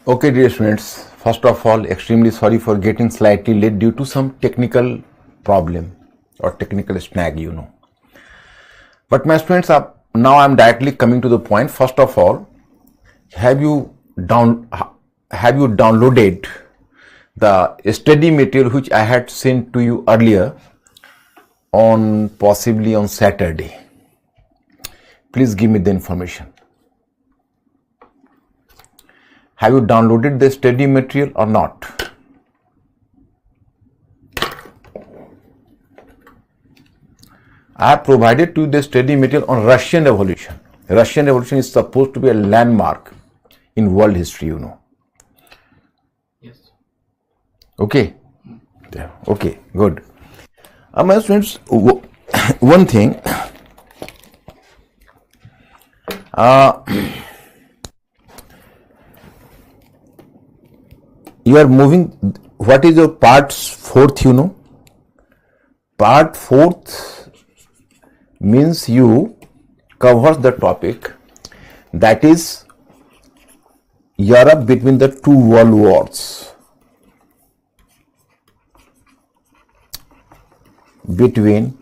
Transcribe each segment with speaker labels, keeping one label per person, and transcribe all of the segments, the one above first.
Speaker 1: Okay, dear students, first of all, extremely sorry for getting slightly late due to some technical problem or technical snag. But my students, now I'm directly coming to the point. First of all, have you downloaded the study material which I had sent to you earlier possibly on Saturday? Please give me the information. Have you downloaded the study material or not? I have provided to you the study material on Russian Revolution. Russian Revolution is supposed to be a landmark in world history,
Speaker 2: Yes.
Speaker 1: Okay? Yeah. Okay, good. My students, one thing, you are moving, what is your part 4th, Part 4th means you covers the topic that is Europe between the two world wars. Between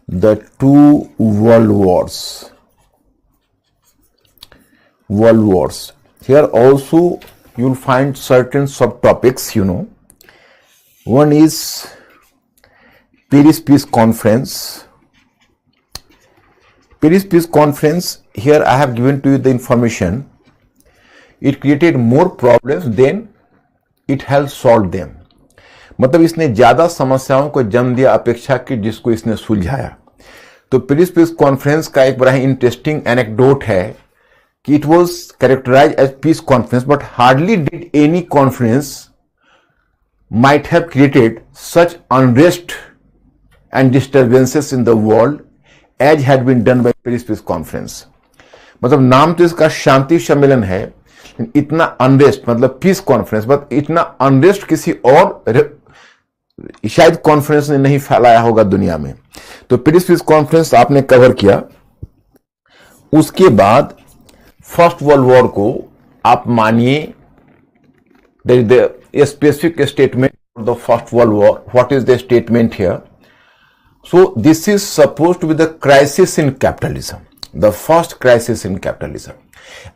Speaker 1: the two world wars. Here also you will find certain subtopics, One is Paris Peace Conference. Paris Peace Conference, here I have given to you the information. It created more problems than it has solved them. मतलब इसने ज्यादा समस्याओं को जन्म दिया अपेक्षा की जिसको इसने सुलझाया. तो पेरिस पीस कॉन्फ्रेंस का एक बड़ा इंटरेस्टिंग एनेक्डोट है कि it was characterized as peace conference, but hardly did any conference might have created such unrest and disturbances in the world as had been done by Paris Peace Conference. मतलब नाम तो इसका शांति सम्मेलन है, इतना unrest मतलब पीस कॉन्फ्रेंस, बट इतना unrest किसी और शायद कॉन्फ्रेंस ने नहीं फैलाया होगा दुनिया में. तो पेरिस पीस कॉन्फ्रेंस आपने कवर किया. उसके बाद फर्स्ट वर्ल्ड वॉर को आप मानिए there is the specific statement for the First World War. What is the statement here? So this is suppose to be the crisis in capitalism, the first crisis in capitalism.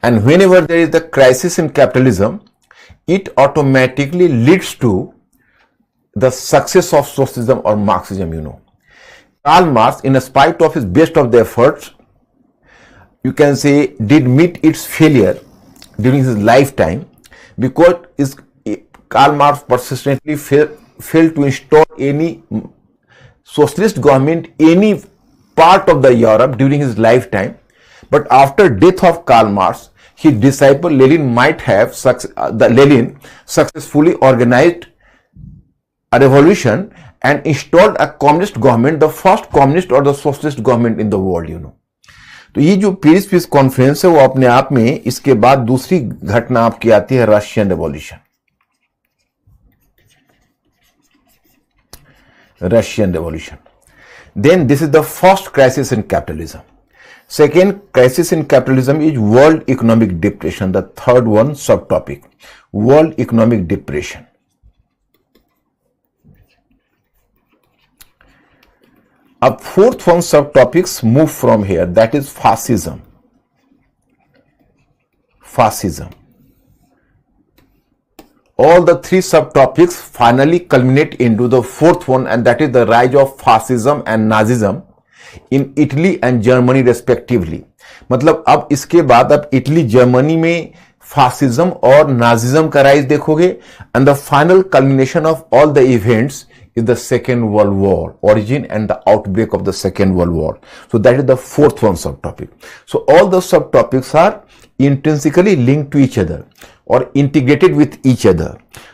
Speaker 1: And whenever there is the crisis in capitalism, it automatically leads to the success of socialism or Marxism, Karl Marx, in spite of his best of the efforts, you can say, did meet its failure during his lifetime because Karl Marx persistently failed to install any socialist government, any part of the Europe during his lifetime. But after death of Karl Marx, his disciple Lenin might have Lenin successfully organized a revolution and installed a communist government, the first communist or the socialist government in the world, तो ये जो Paris peace conference है वो अपने आप में, इसके बाद दूसरी घटना आपकी आती है Russian revolution. Then this is the first crisis in capitalism. Second crisis in capitalism is world economic depression. The third one subtopic, world economic depression. A fourth one subtopics move from here, that is fascism. All the three subtopics finally culminate into the fourth one, and that is the rise of fascism and Nazism in Italy and Germany respectively. मतलब अब इसके बाद अब Italy Germany में fascism और Nazism का rise देखोगे, and the final culmination of all the events is the Second World War, origin and the outbreak of the Second World War. So that is the fourth one subtopic. So all the subtopics are intrinsically linked to each other or integrated with each other.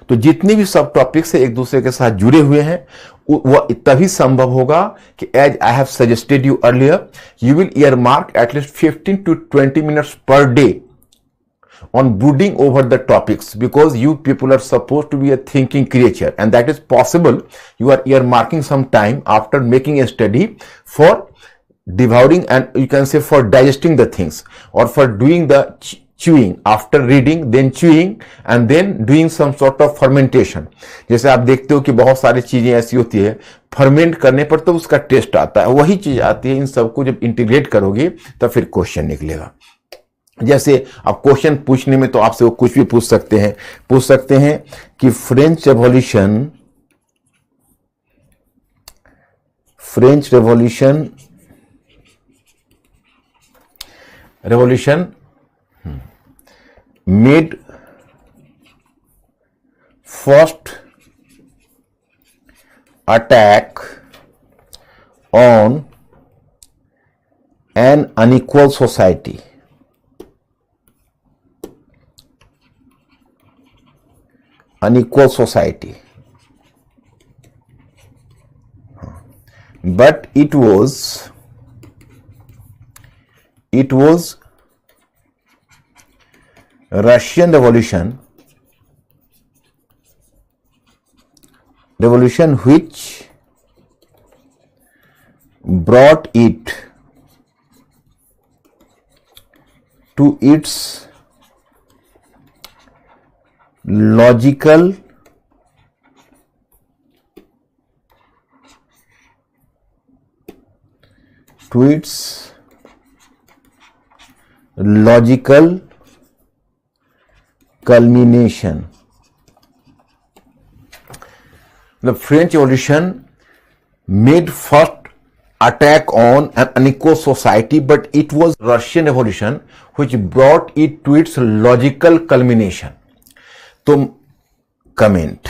Speaker 1: तो जितने भी subtopics एक दूसरे के साथ जुड़े हुए हैं वह तभी संभव होगा कि as I have suggested you earlier, you will earmark at least 15 to 20 minutes per day on brooding over the topics, because you people are supposed to be a thinking creature, and that is possible. You are earmarking some time after making a study for devouring and you can say for digesting the things or for doing the chewing, after reading, then chewing and then doing some sort of fermentation. जैसे आप देखते हो कि बहुत सारी चीजें ऐसी होती है, फर्मेंट करने पर तो उसका टेस्ट आता है, वही चीज आती है। इन सबको जब इंटीग्रेट करोगे तब फिर क्वेश्चन निकलेगा। जैसे अब क्वेश्चन पूछने में तो आपसे वो कुछ भी पूछ सकते हैं कि French revolution made first attack on an unequal society. But it was Russian Revolution which brought it to its logical culmination. The French Revolution made first attack on an unequal society, but it was Russian Revolution which brought it to its logical culmination. तो comment,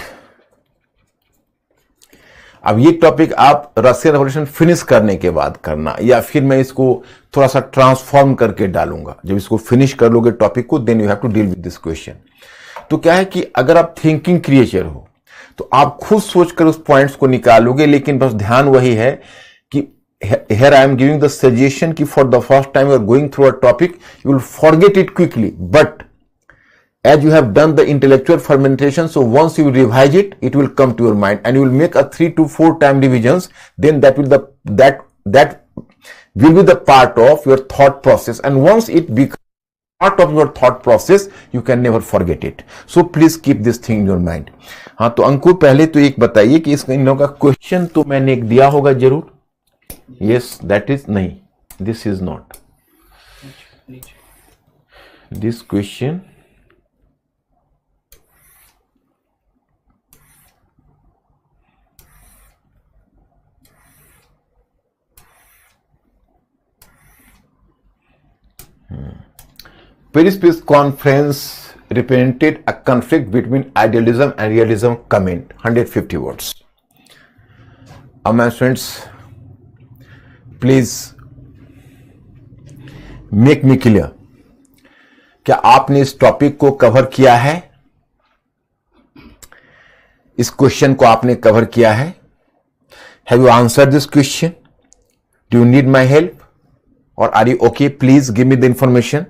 Speaker 1: अब ये topic आप Russian revolution finish करने के बाद करना, या फिर मैं इसको थोड़ा सा ट्रांसफॉर्म करके डालूंगा। जब इसको फिनिश कर लोगे टॉपिक को, then you have to deal with this question. तो क्या है कि अगर आप थिंकिंग क्रिएचर हो तो आप खुद सोचकर उस पॉइंट्स को निकालोगे, लेकिन बस ध्यान वही है कि here I am giving the suggestion कि for the first time you are going through a topic, you will forget it quickly, but as you have done the intellectual fermentation, so once you revise it, it will come to your mind and you will make a 3 to 4 time revisions. Then that will be the part of your thought process, and once it becomes part of your thought process, you can never forget it. So please keep this thing in your mind. हाँ, तो अंकुर पहले तो एक बताइए कि इस इन लोगों का क्वेश्चन तो मैंने एक दिया होगा जरूर। Yes, that is नहीं, this is not this question. Paris Peace Conference represented a conflict between idealism and realism. Comment 150 words. My friends, please make me clear. क्या आपने इस टॉपिक को कवर किया है? इस क्वेश्चन को आपने कवर किया है? Have you answered this question? Do you need my help? Or are you okay? Please give me the information.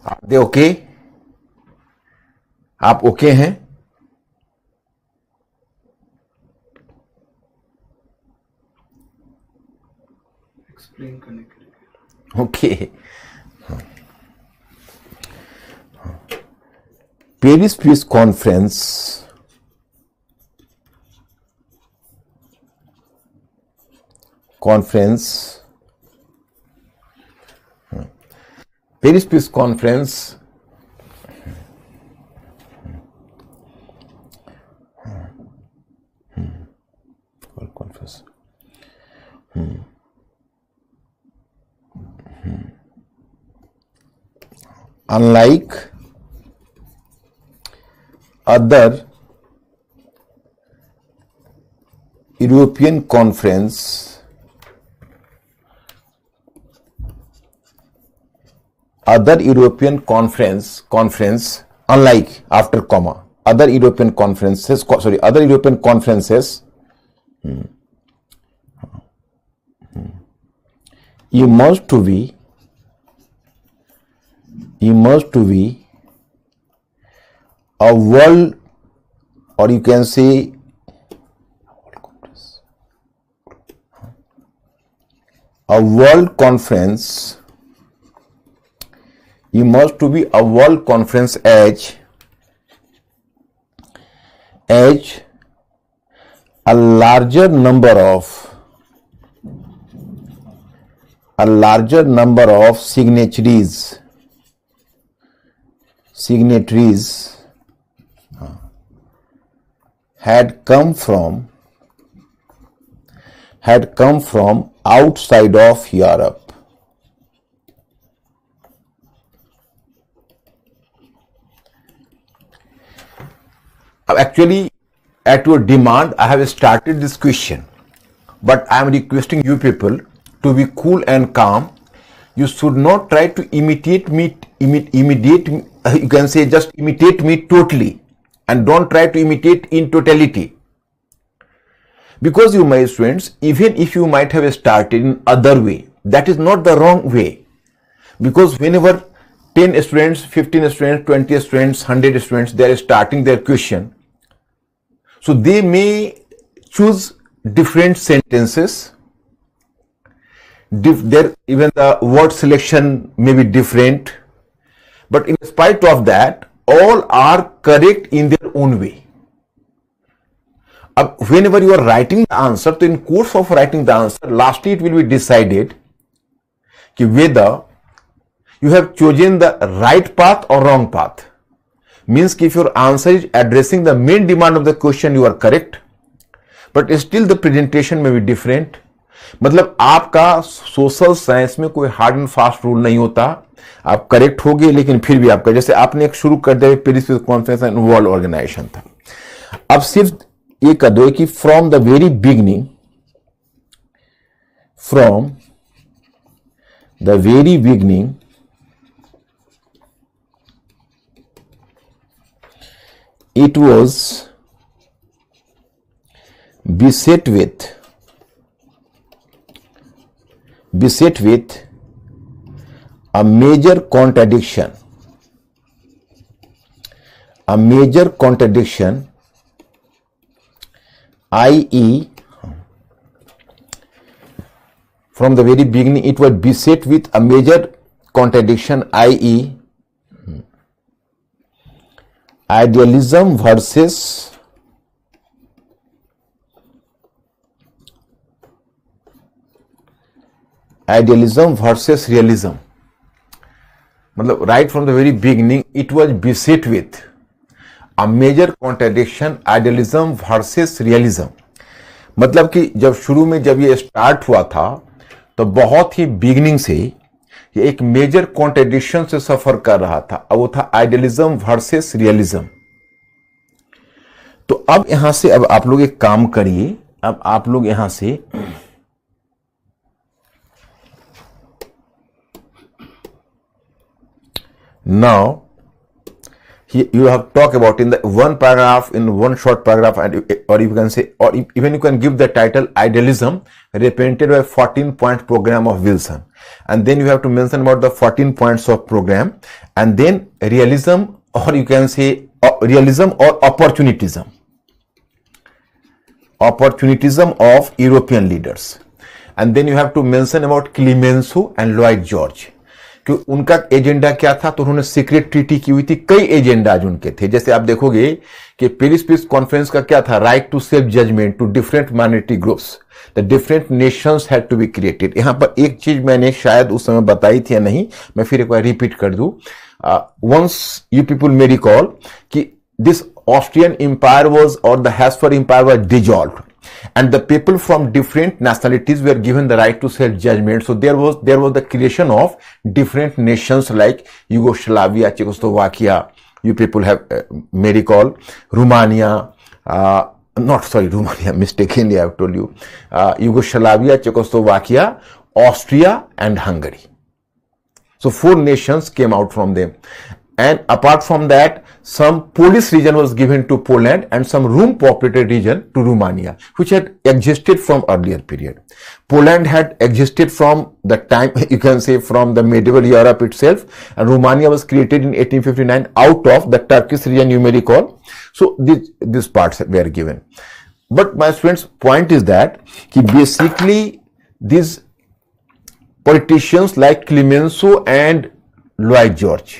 Speaker 1: आप दे ओके? आप ओके हैं? एक्सप्लेन करने के लिए okay. Paris peace conference Paris Peace Conference unlike other European conference, unlike after comma, other European conferences, you must to be a world, or you can say a world conference emerged to be a world conference as a larger number of signatories had come from outside of Europe. Actually, at your demand, I have started this question, but I am requesting you people to be cool and calm. You should not try to imitate me. You can say just imitate me totally, and don't try to imitate in totality. Because you, my students, even if you might have started in other way, that is not the wrong way. Because whenever 10 students, 15 students, 20 students, 100 students, they are starting their question, so they may choose different sentences. Even the word selection may be different, but in spite of that, all are correct in their own way. Whenever you are writing the answer, so in course of writing the answer, lastly it will be decided whether you have chosen the right path or wrong path. Means if your answer is addressing the main demand of the question, you are correct, but still the presentation may be different. मतलब आपका social science में कोई hard and fast rule नहीं होता, आप correct हो गए लेकिन फिर भी आपका, जैसे आपने एक शुरू कर दिया Paris conference and world organisation था, अब सिर्फ ये कर दो कि from the very beginning it was beset with a major contradiction, i.e. from the very beginning it was beset with a major contradiction, i.e. idealism versus realism. मतलब right from the very beginning it was beset with a major contradiction, idealism versus realism. मतलब कि जब शुरू में जब ये start हुआ था तो बहुत ही बिगिनिंग से ये एक मेजर कॉन्ट्रडिक्शन से सफर कर रहा था, अब वो था आइडियलिज्म वर्सेस रियलिज्म. तो अब यहां से अब आप लोग एक काम करिए, अब आप लोग यहां से now you have talked about in the one paragraph, in one short paragraph, or you can say, or even you can give the title idealism represented by 14-point program of Wilson, and then you have to mention about the 14 points of program, and then realism, or you can say realism or opportunism of European leaders, and then you have to mention about Clemenceau and Lloyd George कि उनका agenda क्या था. तो उन्होंने secret treaty की हुई थी, कई एजेंडाज उनके थे. जैसे आप देखोगे कि पेरिस पीस कॉन्फ्रेंस का क्या था, right to self judgement to different minority groups, the different nations had to be created. यहां पर एक चीज मैंने शायद उस समय बताई थी या नहीं, मैं फिर एक बार रिपीट कर दूं. Once you people may recall कि दिस ऑस्ट्रियन एम्पायर वाज, और the Habsburg empire was dissolved, and the people from different nationalities were given the right to self-judgment. So there was the creation of different nations like Yugoslavia, Czechoslovakia. You people have may recall Romania, mistakenly I have told you, Yugoslavia, Czechoslovakia, Austria and Hungary. So 4 nations came out from them. And apart from that, some Polish region was given to Poland and some room-populated region to Romania, which had existed from earlier period. Poland had existed from the time, you can say, from the medieval Europe itself, and Romania was created in 1859 out of the Turkish region, you may recall. So these parts were given. But my students, point is that basically these politicians like Clemenceau and Lloyd George.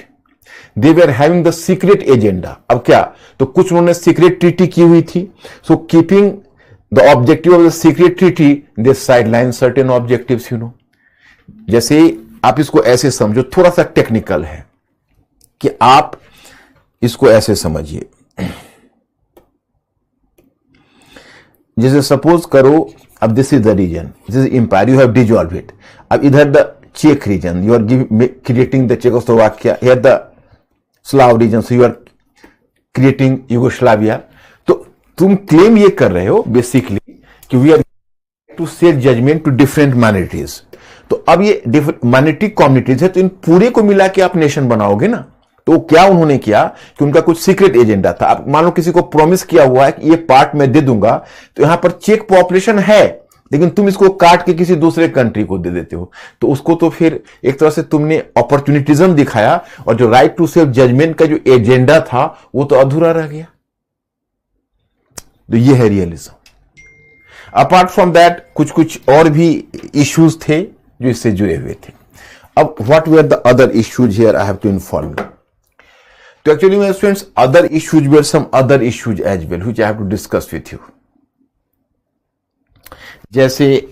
Speaker 1: They were having the secret agenda. अब क्या, तो कुछ उन्होंने secret treaty की हुई थी. So keeping the objective of the secret treaty, they sideline certain objectives, you know. जैसे आप इसको ऐसे समझो, थोड़ा सा टेक्निकल है कि आप इसको ऐसे समझिए. जैसे सपोज करो, अब this is the region, this is empire, you have dissolve it. अब इधर द चेक region, you are creating the Czechoslovakia, here the Slav region, so you are creating Yugoslavia. तो तुम क्लेम ये कर रहे हो बेसिकली कि we are to set judgement to different minorities. तो अब ये माइनॉरिटी कम्युनिटीज है, तो इन पूरे को मिला के आप नेशन बनाओगे ना. तो क्या उन्होंने किया कि उनका कुछ सीक्रेट एजेंडा था. अब मान लो किसी को प्रॉमिस किया हुआ है कि ये पार्ट मैं दे दूंगा, तो यहां पर चेक पॉपुलेशन है, लेकिन तुम इसको काट के किसी दूसरे कंट्री को दे देते हो, तो उसको तो फिर एक तरह से तुमने अपॉर्चुनिटिज्म दिखाया, और जो राइट टू सेल्फ जजमेंट का जो एजेंडा था वो तो अधूरा रह गया. तो ये है रियलिज्म. अपार्ट फ्रॉम दैट कुछ और भी इश्यूज थे जो इससे जुड़े हुए थे. अब what were the other issues here, I have to inform you. तो actually my students, other issues were some other issues as well which I have to discuss with you. जैसे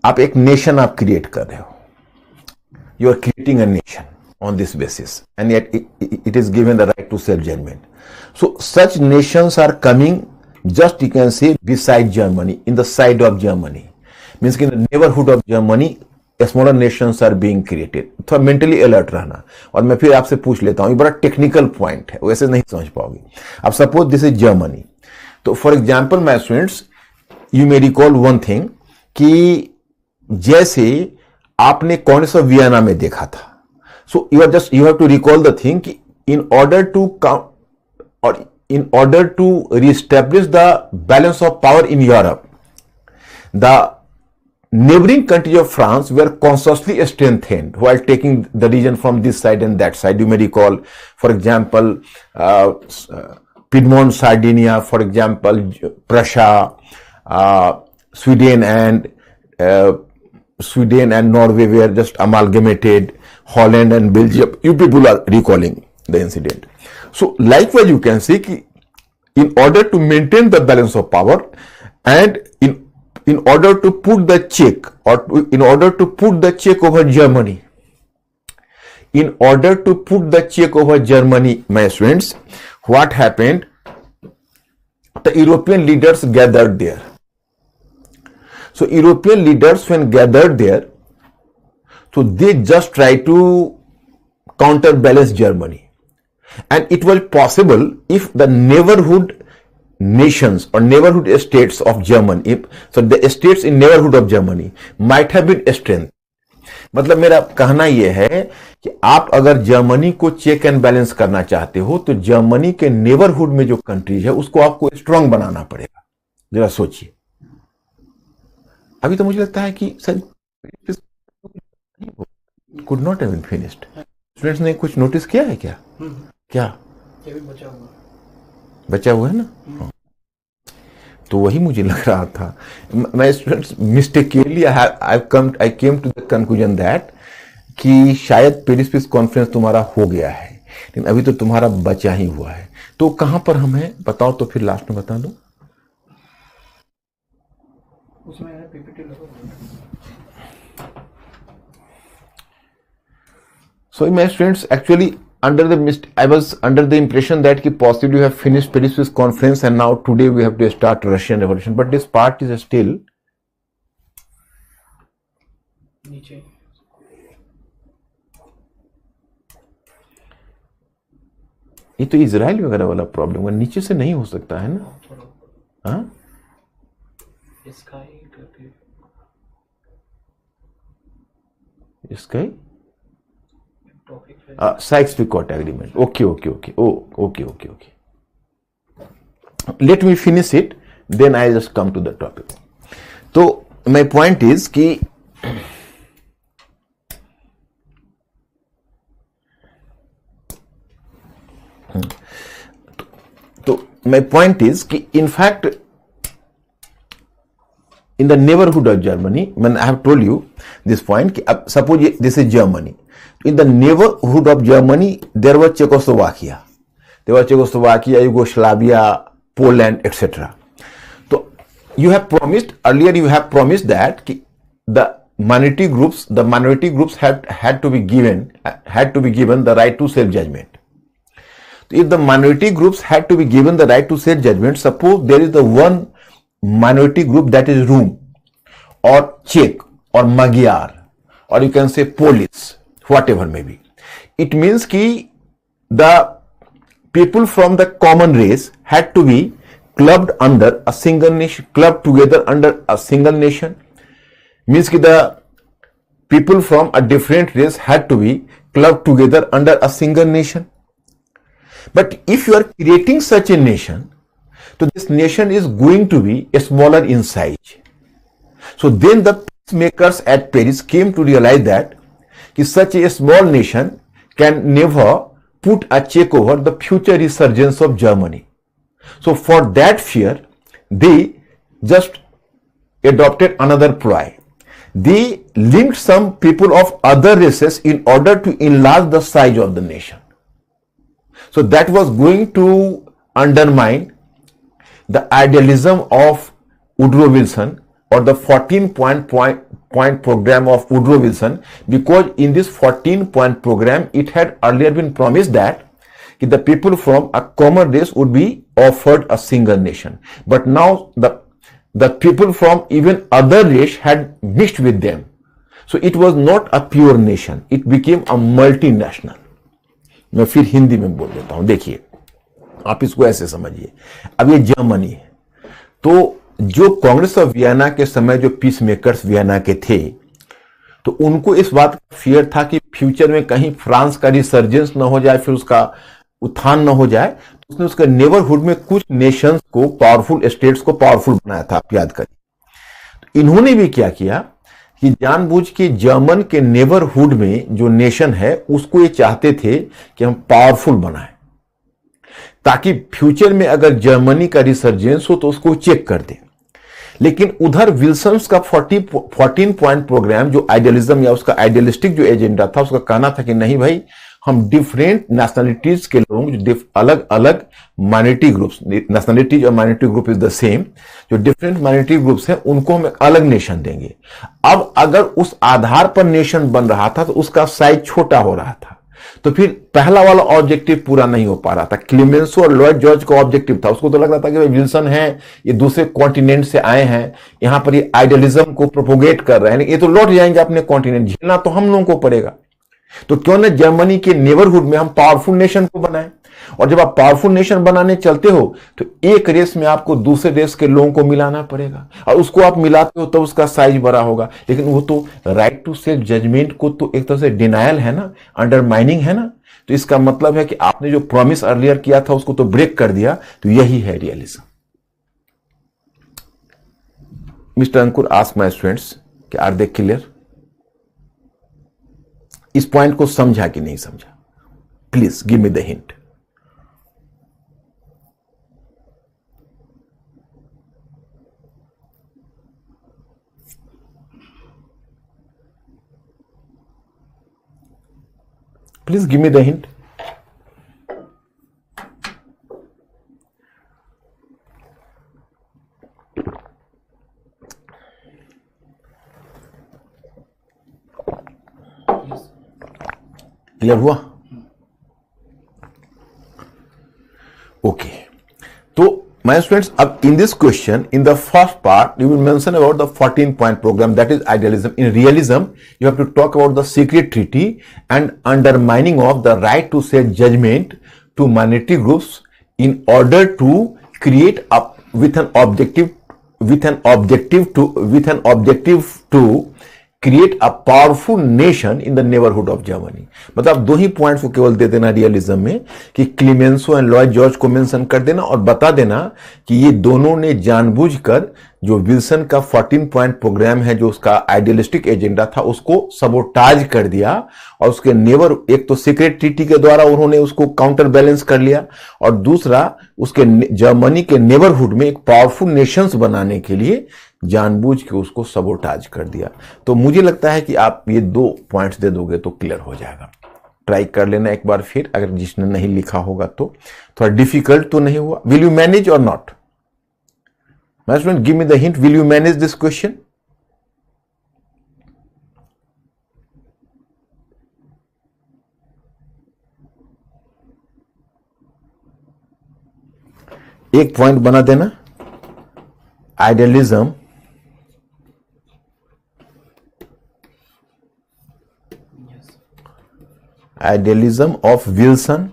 Speaker 1: आप एक नेशन आप क्रिएट कर रहे हो, you are creating a nation on this basis, and yet it is given the right to self-judgment. So such nations are coming, just you can say, beside Germany, in the side of Germany. Means in the neighborhood of Germany, smaller nations are being created. थोड़ा mentally alert रहना. और मैं फिर आपसे पूछ लेता हूँ, ये बड़ा टेक्निकल पॉइंट है, वैसे नहीं समझ पाओगे. अब सपोज दिस इज जर्मनी. तो for example my students, you may recall one thing कि जैसे आपने कौन सा वियना में देखा था. So you have to recall the thing, in order to reestablish the balance of power in Europe, the neighboring countries of France were consciously strengthened while taking the region from this side and that side. You may recall, for example, Piedmont, Sardinia, for example, Prussia, Sweden and Norway were just amalgamated. Holland and Belgium, you people are recalling the incident. So likewise you can see कि in order to maintain the balance of power and in order to put the check in order to put the check over Germany, my friends, what happened? The European leaders gathered there. So European leaders when gathered there, so they just try to counterbalance Germany, and it was possible if the neighborhood nations or neighborhood states of Germany, so the states in neighborhood of Germany might have been strengthened. मतलब मेरा कहना यह है कि आप अगर Germany को check and balance करना चाहते हो, तो जर्मनी के नेबरहुड में जो कंट्रीज है उसको आपको स्ट्रांग बनाना पड़ेगा. जरा सोचिए. अभी तो मुझे लगता है कि sir could not have been finished. Students ने कुछ नोटिस किया है क्या? क्या ये भी बचा हुआ है ना. तो वही मुझे लग रहा था. मैं students mistakenly I came to the conclusion that कि शायद पेरिस पीस कॉन्फ्रेंस तुम्हारा हो गया है, लेकिन अभी तो तुम्हारा बचा ही हुआ है. तो कहां पर हम हैं बताओ, तो फिर लास्ट में बता दो. उसमें पीपीटी लगा. So my students, actually I was under the impression that possibly you have finished Paris Peace Conference and now today we have to start Russian Revolution, but this part is still नीचे. ये तो Israel वगैरह वाला problem है, नीचे से नहीं हो सकता है ना. हाँ, इसका Sykes-Picot agreement. Okay. Okay. Let me finish it, then I just come to the topic. So my point is कि in fact in the neighborhood of Germany, when I have told you this point, suppose this is Germany. In the neighborhood of Germany, there was Czechoslovakia. There was Czechoslovakia, Yugoslavia, Poland, etc. So you have promised earlier. You have promised that the minority groups had to be given the right to self judgment. If the minority groups had to be given the right to self judgment, suppose there is the one minority group that is Rum or Czech or Magyar, or you can say Polish, whatever may be. It means ki the people from the common race had to be clubbed under a single nation, clubbed together under a single nation. Means ki the people from a different race had to be clubbed together under a single nation. But if you are creating such a nation, so this nation is going to be smaller in size. So then the peacemakers at Paris came to realize that such a small nation can never put a check over the future resurgence of Germany. So for that fear, they just adopted another ploy. They linked some people of other races in order to enlarge the size of the nation. So that was going to undermine the idealism of Woodrow Wilson, or the 14-point program of Woodrow Wilson, because in this 14-point program, it had earlier been promised that the people from a common race would be offered a single nation. But now the people from even other race had mixed with them. So it was not a pure nation. It became a multinational. मैं फिर हिंदी में बोल देता हूं, देखिए आप इसको ऐसे समझिए। अब ये जर्मनी है, तो जो कांग्रेस ऑफ वियना के समय जो पीस मेकर्स वियना के थे, तो उनको इस बात का फियर था कि फ्यूचर में कहीं फ्रांस का रिसर्जेंस न हो जाए, फिर उसका उत्थान न हो जाए, तो उसने उसके नेबरहुड में कुछ नेशंस को, पावरफुल स्टेट्स को पावरफुल बनाया था, आप याद करिए। तो इन्होंने भी क्या किया कि जानबूझ के जर्मन के नेबरहुड में जो नेशन है उसको ये चाहते थे कि हम पावरफुल बनाएं, ताकि फ्यूचर में अगर जर्मनी का रिसर्जेंस हो तो उसको चेक कर दे। लेकिन उधर विल्सन्स का 14 पॉइंट प्रोग्राम, जो आइडियलिज्म या उसका आइडियलिस्टिक जो एजेंडा था, उसका कहना था कि नहीं भाई, हम डिफरेंट नेशनलिटीज के लोग, जो अलग अलग माइनॉरिटी ग्रुप्स, नेशनलिटीज और minority group is the same, जो डिफरेंट माइनॉरिटी ग्रुप्स हैं उनको हम एक अलग नेशन देंगे। अब अगर उस आधार पर नेशन बन रहा था तो उसका साइज छोटा हो रहा था, तो फिर पहला वाला ऑब्जेक्टिव पूरा नहीं हो पा रहा था। क्लीमेंसो और लॉयड जॉर्ज का ऑब्जेक्टिव था, उसको तो लग रहा था कि भाई विल्सन है, ये दूसरे कॉन्टिनेंट से आए हैं, यहां पर ये आइडियलिज्म को प्रोपोगेट कर रहे हैं, ये तो लौट जाएंगे अपने कॉन्टिनेंट, झेलना तो हम लोगों को पड़ेगा। तो क्यों न जर्मनी के नेबरहुड में हम पावरफुल नेशन को बनाएं। और जब आप पावरफुल नेशन बनाने चलते हो तो एक रेस में आपको दूसरे रेस के लोगों को मिलाना पड़ेगा, और उसको आप मिलाते हो तो उसका साइज बड़ा होगा। लेकिन वो तो राइट टू सेल्फ जजमेंट को तो एक तरह से डिनायल है ना, अंडरमाइनिंग है ना। तो इसका मतलब है कि आपने जो प्रॉमिस अर्लियर किया था उसको तो ब्रेक कर दिया। तो यही है realism. Mister Ankur ask my students कि आर दे क्लियर? इस पॉइंट को समझा कि नहीं समझा? Please give me the hint. Please give me the hint. Clear हुआ? ओके, तो my students, अब in this question, in the first part, you will mention about the 14-point program, that is idealism. In realism, you have to talk about the secret treaty and undermining of the right to say judgment to minority groups in order to create up with an objective to create a powerful nation in the neighborhood of Germany. मतलब दो ही points को केवल दे देना realism में कि क्लीमेंसो and Lloyd George को mention कर देना और बता देना कि ये दोनों ने जानबूझकर जो विल्सन का 14 पॉइंट प्रोग्राम है, जो उसका आइडियलिस्टिक एजेंडा था, उसको सबोटाज कर दिया। और उसके नेबर, एक तो सीक्रेट ट्रीटी के द्वारा उन्होंने उसको काउंटर बैलेंस कर लिया, और दूसरा उसके जर्मनी के नेबरहुड में एक पावरफुल नेशंस बनाने के लिए जानबूझ के उसको सबोटाज कर दिया। तो मुझे लगता है कि आप ये 2 पॉइंट्स दे दोगे तो क्लियर हो जाएगा। ट्राई कर लेना एक बार फिर, अगर जिसने नहीं लिखा होगा तो। थोड़ा डिफिकल्ट तो नहीं हुआ? विल यू मैनेज और not? My student, give me the hint, will you manage this question? एक पॉइंट बना देना, idealism of Wilson,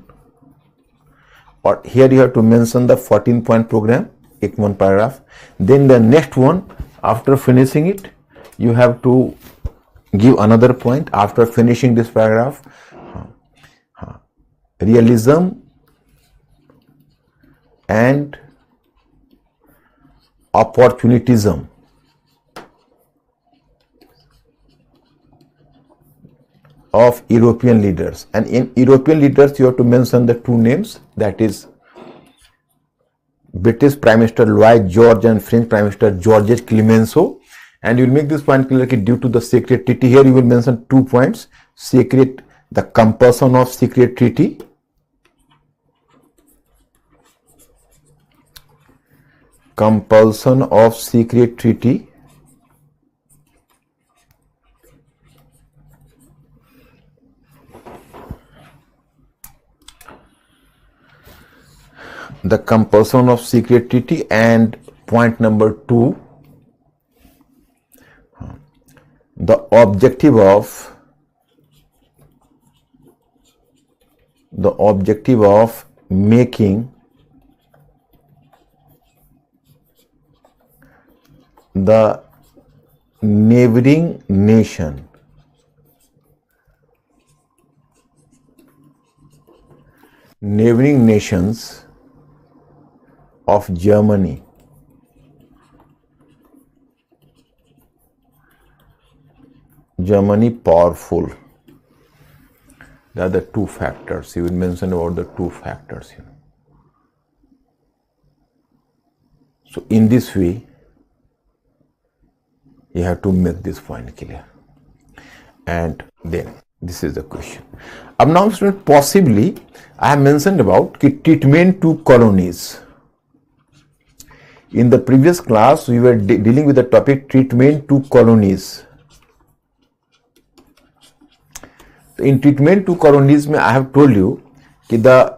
Speaker 1: or here you have to mention the 14-point program, one paragraph. Then the next one, after finishing it, you have to give another point after finishing this paragraph. Realism and opportunism of European leaders, and in European leaders you have to mention the 2 names, that is British Prime Minister Lloyd George and French Prime Minister Georges Clemenceau. And you will make this point clear that due to the secret treaty, here you will mention 2 points: secret, the compulsion of secret treaty, the compulsion of secret treaty, and point number 2, the objective of making the neighboring nations of Germany powerful. There are the 2 factors. You will mention about the 2 factors. So in this way, you have to make this point clear. And then this is the question. अब now student, possibly I have mentioned about treatment to colonies. In the previous class, we were dealing with the topic treatment to colonies. So in treatment to colonies, I have told you that the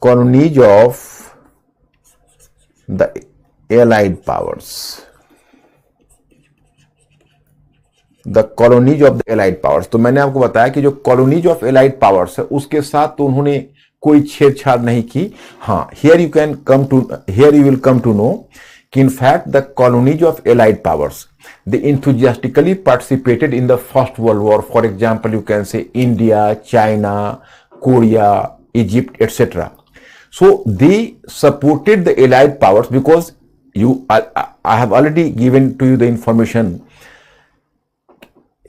Speaker 1: colonies of the Allied powers, तो मैंने आपको बताया कि जो colonies of allied powers है उसके साथ तो उन्होंने कोई छेड़छाड़ नहीं की। हाँ, here you will come to know कि in fact the colonies of allied powers, they enthusiastically participated in the First World War. For example, you can say India, China, Korea, Egypt, etc. So they supported the Allied powers because I have already given to you the information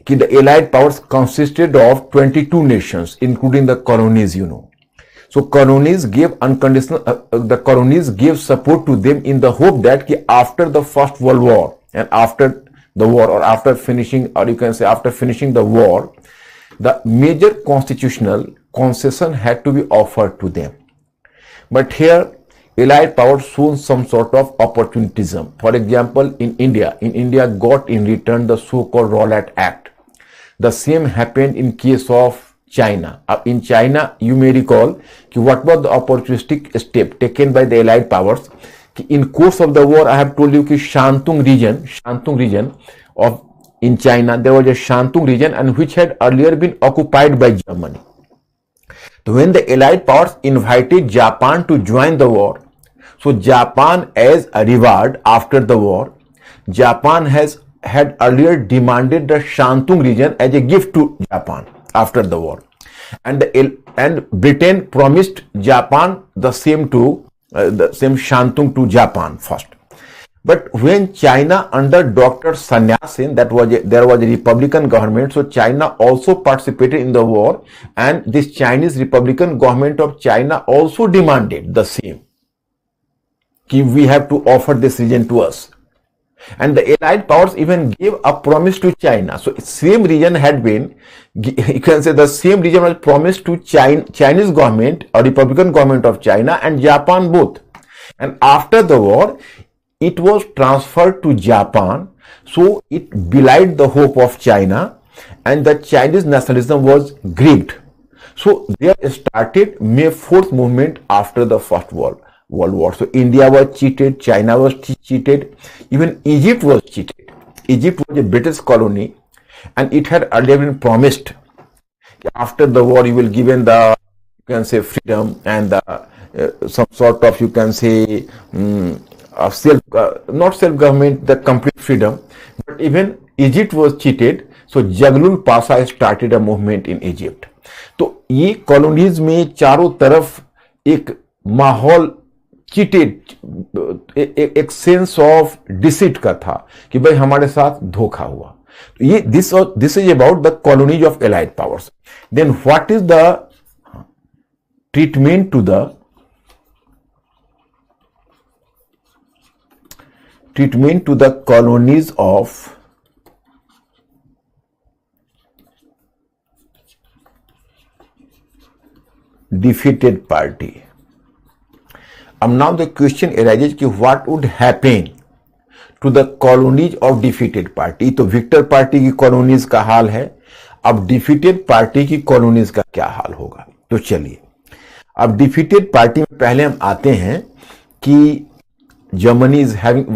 Speaker 1: that the Allied powers consisted of 22 nations, including the colonies, So colonies gave the colonies gave support to them in the hope that after the First World War and after the war, or after finishing, or you can say after finishing the war, the major constitutional concession had to be offered to them. But here, Allied powers shown some sort of opportunism. For example, in India got in return the so-called Rowlatt Act. The same happened in case of China. In China, you may recall what was the opportunistic step taken by the Allied powers. In course of the war, I have told you that Shantung region of in China, there was a Shantung region and which had earlier been occupied by Germany. So when the Allied powers invited Japan to join the war, so Japan as a reward after the war, Japan had earlier demanded the Shantung region as a gift to Japan after the war, and Britain promised Japan the same Shantung to Japan first. But when China under Dr. Sannyasin, there was a Republican government, so China also participated in the war, and this Chinese Republican government of China also demanded the same. कि we have to offer this region to us. And the Allied powers even gave a promise to China. So same region had been, you can say the same region was promised to Chinese government or Republican government of China and Japan both. And after the war, it was transferred to Japan. So it belied the hope of China and the Chinese nationalism was grieved. So there started May 4th movement after the First World War. So India was cheated, China was cheated, even Egypt was cheated. Egypt was a British colony and it had earlier been promised after the war you will given the, you can say, freedom and the, some sort of, you can say, not self-government, the complete freedom. But even Egypt was cheated. So Jaglul Pasha started a movement in Egypt. तो ये colonies में चारों तरफ एक माहौल cheated, एक sense of deceit का था कि भाई हमारे साथ धोखा हुआ. तो ये this is about the colonies of allied powers. Then what is the treatment to the colonies of defeated party. Now the question arises कि what would happen to the colonies of defeated party. तो victor party की colonies का हाल है, अब defeated party की colonies का क्या हाल होगा. तो चलिए अब defeated party में पहले हम आते हैं कि Germany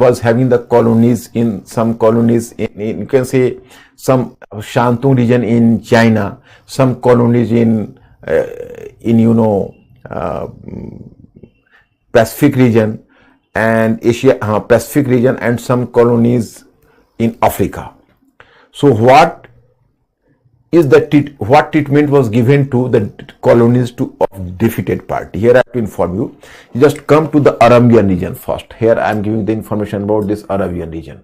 Speaker 1: was having the colonies in some colonies in you can say some Shantung region in China, some colonies in Pacific region and Asia, Pacific region and some colonies in Africa. So what treatment was given to the colonies of defeated party? Here I have to inform you. Just come to the Arabian region first. Here I am giving the information about this Arabian region.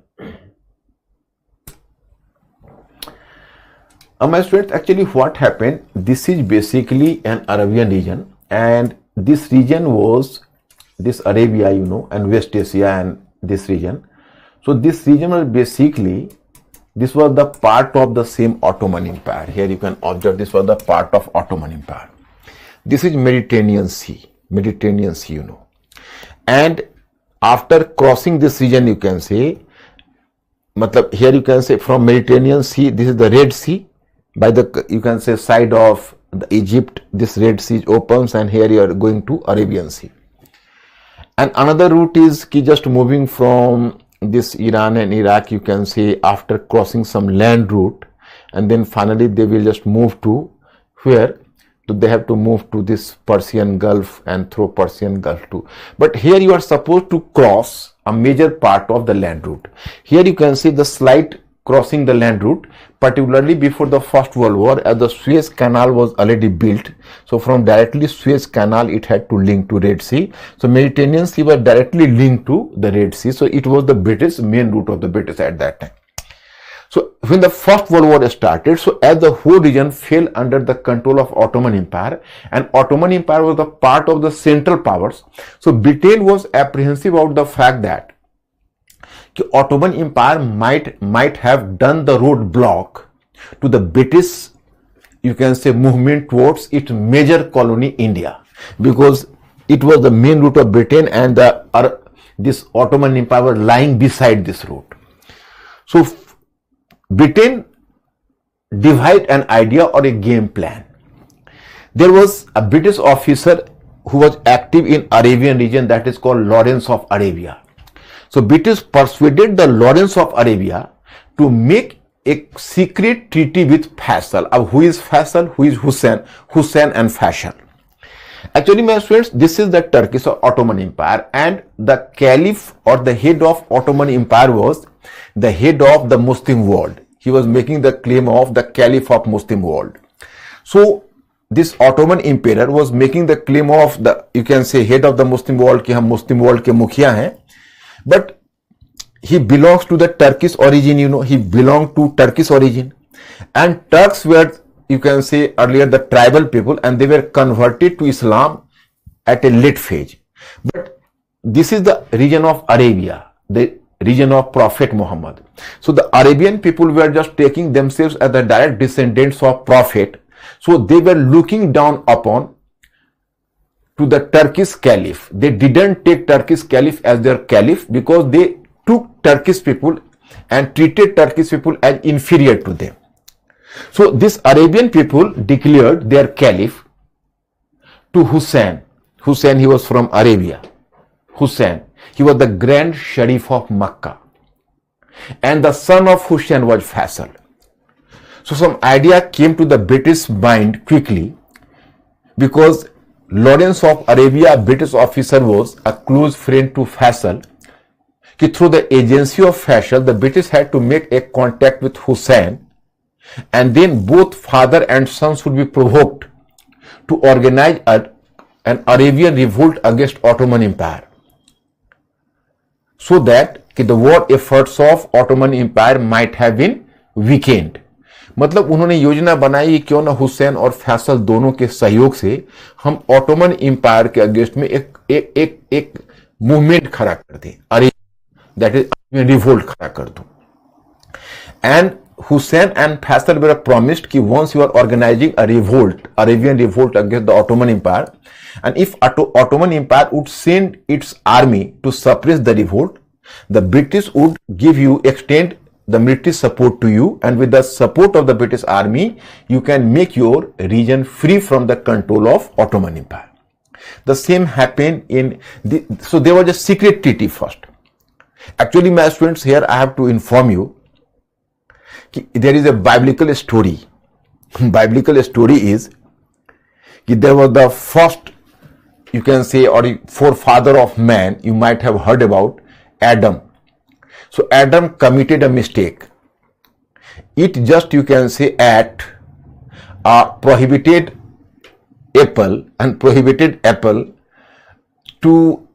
Speaker 1: My students, actually what happened, this is basically an Arabian region and this region was this Arabia, and West Asia and this region. So this region was basically, this was the part of the same Ottoman Empire. Here you can observe this was the part of Ottoman Empire. This is Mediterranean Sea, and after crossing this region you can say, here you can say from Mediterranean Sea, this is the Red Sea. By the, you can say, side of the Egypt, this Red Sea opens and here you are going to Arabian Sea. And another route is just moving from this Iran and Iraq, you can say, after crossing some land route, and then finally they will just move to where? So they have to move to this Persian Gulf and through Persian Gulf too. But here you are supposed to cross a major part of the land route. Here you can see the slight crossing the land route, particularly before the First World War, as the Suez Canal was already built. So from directly Suez Canal, it had to link to Red Sea. So Mediterranean Sea was directly linked to the Red Sea. So it was the main route of the British at that time. So when the First World War started, so as the whole region fell under the control of Ottoman Empire, and Ottoman Empire was the part of the Central Powers. So Britain was apprehensive about the fact that Ottoman Empire might have done the roadblock to the British, you can say, movement towards its major colony India, because it was the main route of Britain and this Ottoman Empire was lying beside this route. So Britain devised an idea or a game plan. There was a British officer who was active in Arabian region, that is called Lawrence of Arabia. So British persuaded the Lawrence of Arabia to make a secret treaty with Faisal. Now, who is Faisal? Who is Hussein? Hussein and Faisal. Actually, my students, this is the Turkish or Ottoman Empire, and the Caliph or the head of Ottoman Empire was the head of the Muslim world. He was making the claim of the Caliph of Muslim world. So this Ottoman Emperor was making the claim of the, you can say, head of the Muslim world, कि हम Muslim world के मुखिया हैं. But he belongs to the Turkish origin, he belonged to Turkish origin, and Turks were, you can say, earlier the tribal people, and they were converted to Islam at a late phase. But this is the region of Arabia, the region of Prophet Muhammad. So the Arabian people were just taking themselves as the direct descendants of Prophet. So they were looking down upon to the Turkish Caliph. They didn't take Turkish Caliph as their Caliph because they took Turkish people and treated Turkish people as inferior to them. So this Arabian people declared their Caliph to Hussein. Hussein, he was from Arabia. Hussein, he was the Grand Sharif of Makkah. And the son of Hussein was Faisal. So some idea came to the British mind quickly because Lawrence of Arabia, British officer, was a close friend to Faisal. Through the agency of Faisal, the British had to make a contact with Hussein, and then both father and sons would be provoked to organize an Arabian revolt against Ottoman Empire, so that the war efforts of Ottoman Empire might have been weakened. मतलब उन्होंने योजना बनाई क्यों ना हुसैन और फैसल दोनों के सहयोग से हम ऑटोमन एम्पायर के अगेंस्ट में एक मूवमेंट खड़ा कर दें, अरे दैट इज रिवोल्ट खड़ा कर दो. And Hussain and Faisal were promised कि once you are organising a revolt, Arabian revolt against the Ottoman Empire, and if Ottoman Empire would send its army to suppress the revolt, the British would extend the military support to you, and with the support of the British army, you can make your region free from the control of Ottoman Empire. The same happened so there was a secret treaty first. Actually, my students, here I have to inform you, there is a biblical story. Biblical story is there was the first, you can say, or forefather of man, you might have heard about Adam. So Adam committed a mistake. It just, you can say, ate a prohibited apple, and prohibited apple to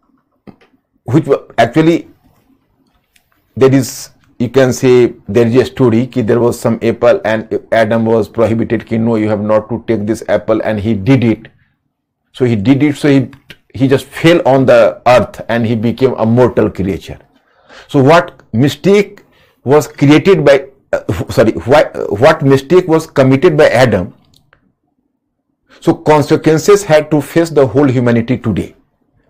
Speaker 1: which actually there is, you can say, there is a story that there was some apple and Adam was prohibited कि no, you have not to take this apple, and he did it. So he did it, so he just fell on the earth and he became a mortal creature. So what mistake was created by, what mistake was committed by Adam? So consequences had to face the whole humanity today.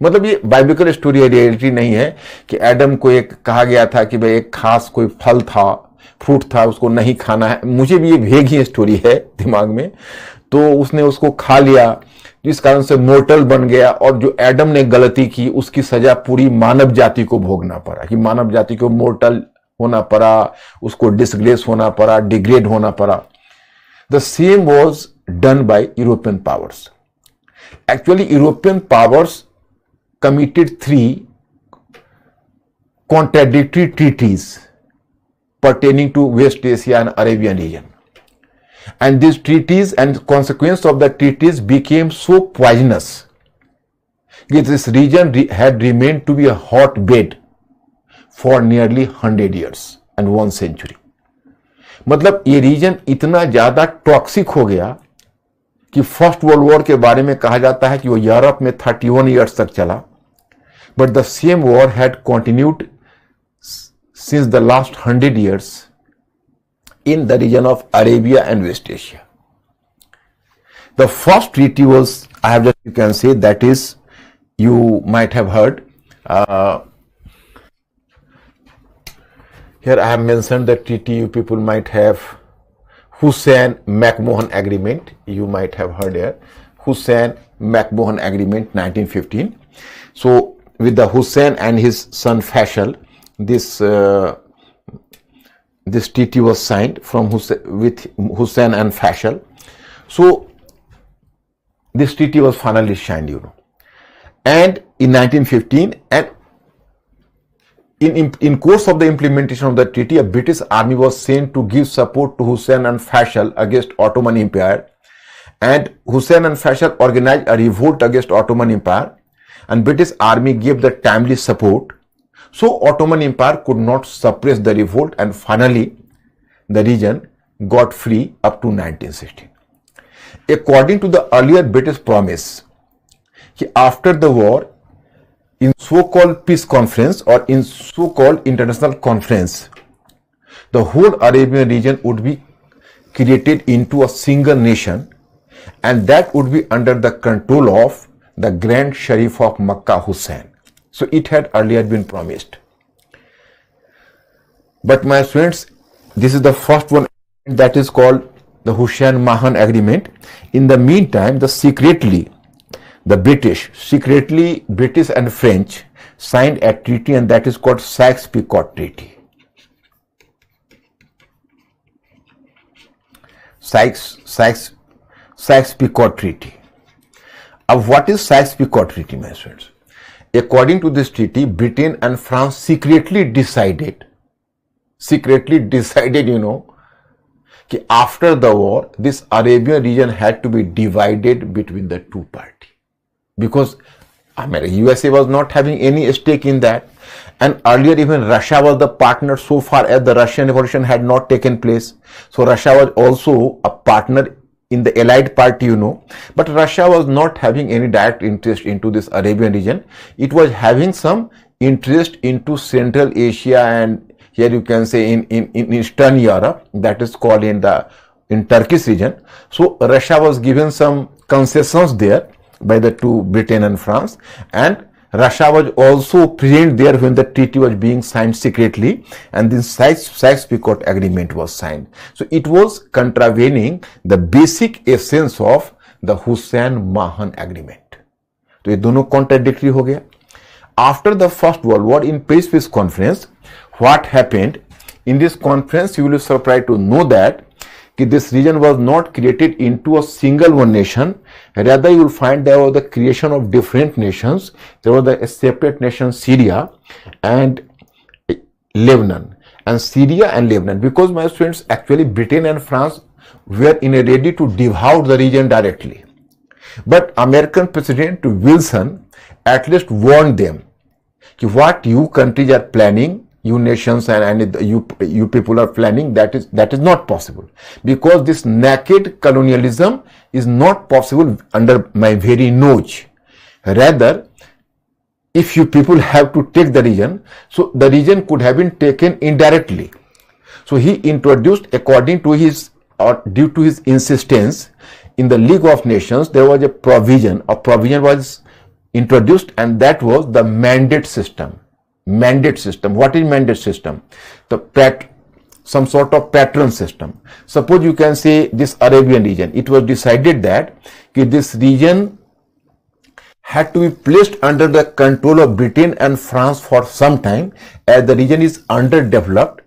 Speaker 1: मतलब ये बाइबिकल story है, reality नहीं है कि Adam को एक कहा गया था कि भाई एक खास कोई फल था, फ्रूट था, उसको नहीं खाना है. मुझे भी ये भेग ही स्टोरी है दिमाग में. तो उसने उसको खा लिया, जिस कारण से मोर्टल बन गया, और जो एडम ने गलती की उसकी सजा पूरी मानव जाति को भोगना पड़ा, कि मानव जाति को मोर्टल होना पड़ा, उसको डिसग्रेस होना पड़ा, डिग्रेड होना पड़ा. The same was done by European powers. Actually European powers committed 3 contradictory treaties pertaining to West Asia and Arabian region. And these treaties and consequence of the treaties became so poisonous that this region had remained to be a hotbed for nearly 100 years and 1 century. मतलब ये reason इतना ज्यादा toxic हो गया कि first World war के बारे में कहा जाता है कि वो यूरोप में 31 ईयर्स तक चला, but the same war had continued since the last 100 years in the region of Arabia and West Asia. The first treaty was, I have just, you can say that is, you might have heard. Here I have mentioned the treaty. You people might have Hussein-McMahon Agreement. You might have heard here. Hussein-McMahon Agreement 1915. So with the Hussein and his son Faisal, this treaty was signed with Hussein and Faisal. So this treaty was finally signed, and in 1915, and in course of the implementation of the treaty, a British army was sent to give support to Hussein and Faisal against Ottoman Empire, and Hussein and Faisal organized a revolt against Ottoman Empire, and British army gave the timely support. So Ottoman Empire could not suppress the revolt, and finally the region got free up to 1916. According to the earlier British promise, after the war, in so-called peace conference or in so-called international conference, the whole Arabian region would be created into a single nation, and that would be under the control of the Grand Sharif of Makkah, Hussein. So it had earlier been promised. But my friends, this is the first one, that is called the Hussein-Mahan Agreement. In the meantime, the British and French signed a treaty, and that is called Sykes-Picot Treaty. Sykes-Picot Treaty. Now, what is Sykes-Picot Treaty, my friends? According to this treaty, Britain and France secretly decided, that after the war, this Arabian region had to be divided between the two parties, because USA was not having any stake in that, and earlier even Russia was the partner so far as the Russian Revolution had not taken place. So Russia was also a partner in the Allied party, but Russia was not having any direct interest into this Arabian region. It was having some interest into Central Asia, and here you can say in Eastern Europe, that is called in Turkish region. So Russia was given some concessions there by the two, Britain and France, and Russia was also present there when the treaty was being signed secretly, and this Sykes-Picot Agreement was signed. So it was contravening the basic essence of the Hussein-Mahan Agreement. तो ये दोनों contradictory हो गया. After the First World War, in Paris Peace Conference, what happened? In this conference, you will be surprised to know that this region was not created into a single one nation. Rather, you will find there was the creation of different nations. There was a separate nation, Syria and Lebanon. And Syria and Lebanon, because my friends, actually Britain and France were ready to devour the region directly. But American President Wilson at least warned them that what you countries are planning, you nations and you people are planning, that is not possible, because this naked colonialism is not possible under my very nose. Rather, if you people have to take the region, so the region could have been taken indirectly. So he introduced, according to his or due to his insistence, in the League of Nations there was a provision was introduced, and that was the mandate system. What is mandate system? Some sort of patron system. Suppose you can say this Arabian region, it was decided that this region had to be placed under the control of Britain and France for some time, as the region is underdeveloped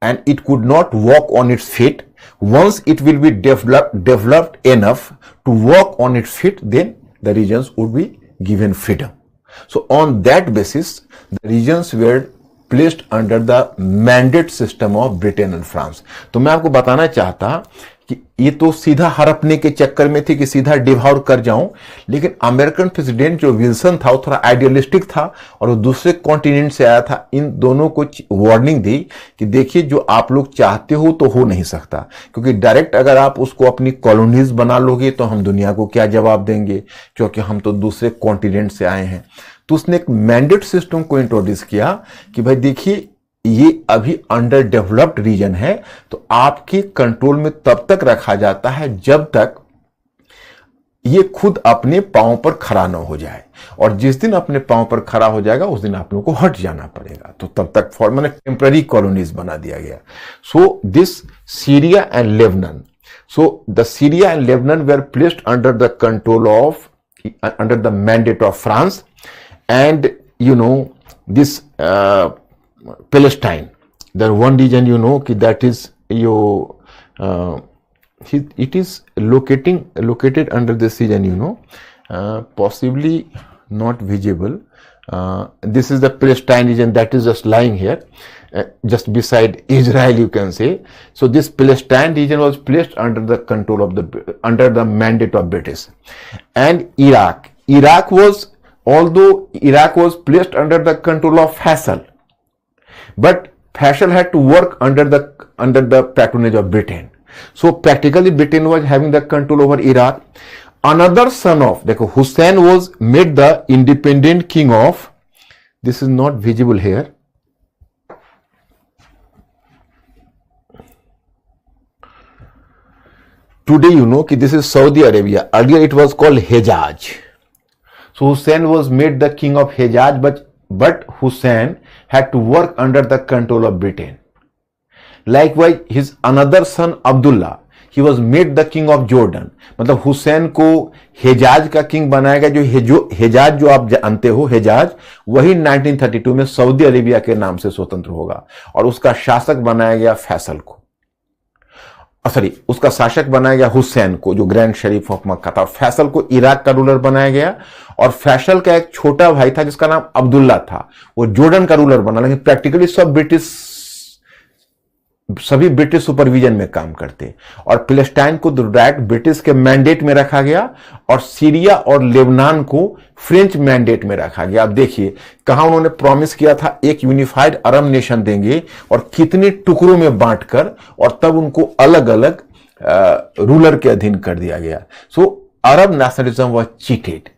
Speaker 1: and it could not walk on its feet. Once it will be developed enough to walk on its feet, then the regions would be given freedom. So on that basis, the regions were placed under the mandate system of Britain and France. तो मैं आपको बताना चाहता कि ये तो सीधा हड़पने के चक्कर में थे कि सीधा डिवॉर कर जाऊं, लेकिन अमेरिकन प्रेसिडेंट जो विल्सन था वो थोड़ा आइडियलिस्टिक था और वो दूसरे कॉन्टिनेंट से आया था. इन दोनों को वार्निंग दी कि देखिए जो आप लोग चाहते हो तो हो नहीं सकता, क्योंकि डायरेक्ट अगर आप उसको अपनी कॉलोनीज बना लोगे तो हम दुनिया को क्या जवाब देंगे, क्योंकि हम तो दूसरे कॉन्टिनेंट से आए हैं. तो उसने एक मैंडेट सिस्टम को इंट्रोड्यूस किया कि भाई देखिए ये अभी अंडर डेवलप्ड रीजन है, तो आपके कंट्रोल में तब तक रखा जाता है जब तक ये खुद अपने पांव पर खड़ा न हो जाए, और जिस दिन अपने पांव पर खड़ा हो जाएगा उस दिन आप लोगों को हट जाना पड़ेगा. तो तब तक फॉर्मल टेम्पररी कॉलोनीज बना दिया गया. So this Syria and Lebanon, so the Syria and Lebanon were placed under the control of, under the mandate of France. And this Palestine, the one region that is it is located under this region, possibly not visible. This is the Palestine region that is just lying here, just beside Israel, you can say. So this Palestine region was placed under the control of under the mandate of British. And although Iraq was placed under the control of Faisal, but Faisal had to work under the patronage of Britain. So practically Britain was having the control over Iraq. Another son of Hussein was made the independent king of This is not visible here. Today you know that this is Saudi Arabia. Earlier it was called Hejaz. So Hussein was made the king of Hejaz, but Hussein had to work under the control of Britain. Likewise, his another son Abdullah, he was made the king of Jordan. मतलब हुसैन को हेजाज का king बनाया गया। जो हेजाज जो आप जानते हो, हेजाज वही 1932 में सऊदी अरेबिया के नाम से स्वतंत्र होगा और उसका शासक बनाया गया फैसल को, सॉरी उसका शासक बनाया गया हुसैन को, जो ग्रैंड शरीफ ऑफ मक्का था। फैसल को इराक का रूलर बनाया गया और फैसल का एक छोटा भाई था जिसका नाम अब्दुल्ला था, वो जॉर्डन का रूलर बना। लेकिन प्रैक्टिकली सभी ब्रिटिश सुपरविजन में काम करते और पैलेस्टाइन को डायरेक्ट ब्रिटिश के मैंडेट में रखा गया और सीरिया और लेबनान को फ्रेंच मैंडेट में रखा गया। अब देखिए कहां उन्होंने प्रॉमिस किया था एक यूनिफाइड अरब नेशन देंगे और कितने टुकड़ों में बांटकर, और तब उनको अलग अलग रूलर के अधीन कर दिया गया। सो अरब नेशनलिज्म वाज चीटेड,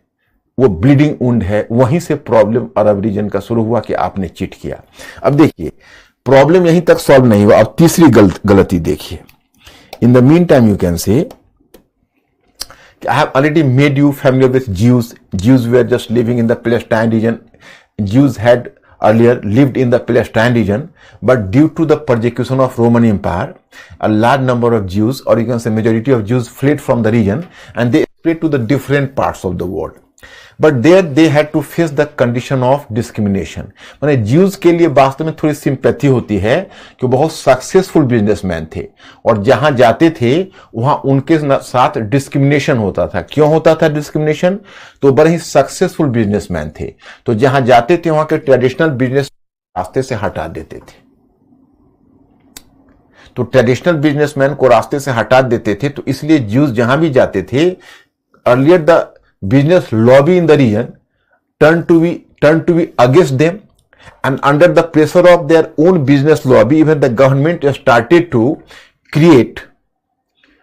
Speaker 1: वो ब्लीडिंग वुंड है। वहीं से प्रॉब्लम अरब रीजन का शुरू हुआ कि आपने चीट किया। अब देखिए प्रॉब्लम यहीं तक सॉल्व नहीं हुआ। अब तीसरी गलती देखिए। In the mean time you can से I have already made you familiar with Jews. Jews were just living in the Palestine region. Jews had earlier lived in the Palestine region, but due to the persecution of Roman Empire, a large number of Jews, or you can say majority of Jews, fled from the region and they spread to the different parts of the world. But there they had to face the condition of discrimination. माने Jews के लिए वास्तव में थोड़ी sympathy होती है कि बहुत सक्सेसफुल बिजनेसमैन थे और जहां जाते थे वहां उनके साथ डिस्क्रिमिनेशन होता था। क्यों होता था डिस्क्रिमिनेशन? तो बड़े ही सक्सेसफुल बिजनेसमैन थे, तो जहां जाते थे वहां के ट्रेडिशनल बिजनेस रास्ते से हटा देते थे। तो ट्रेडिशनल बिजनेसमैन को रास्ते से हटा देते थे, तो इसलिए ज्यूज जहां भी जाते थे, earlier the business lobby in the region turned to be against them, and under the pressure of their own business lobby, even the government started to create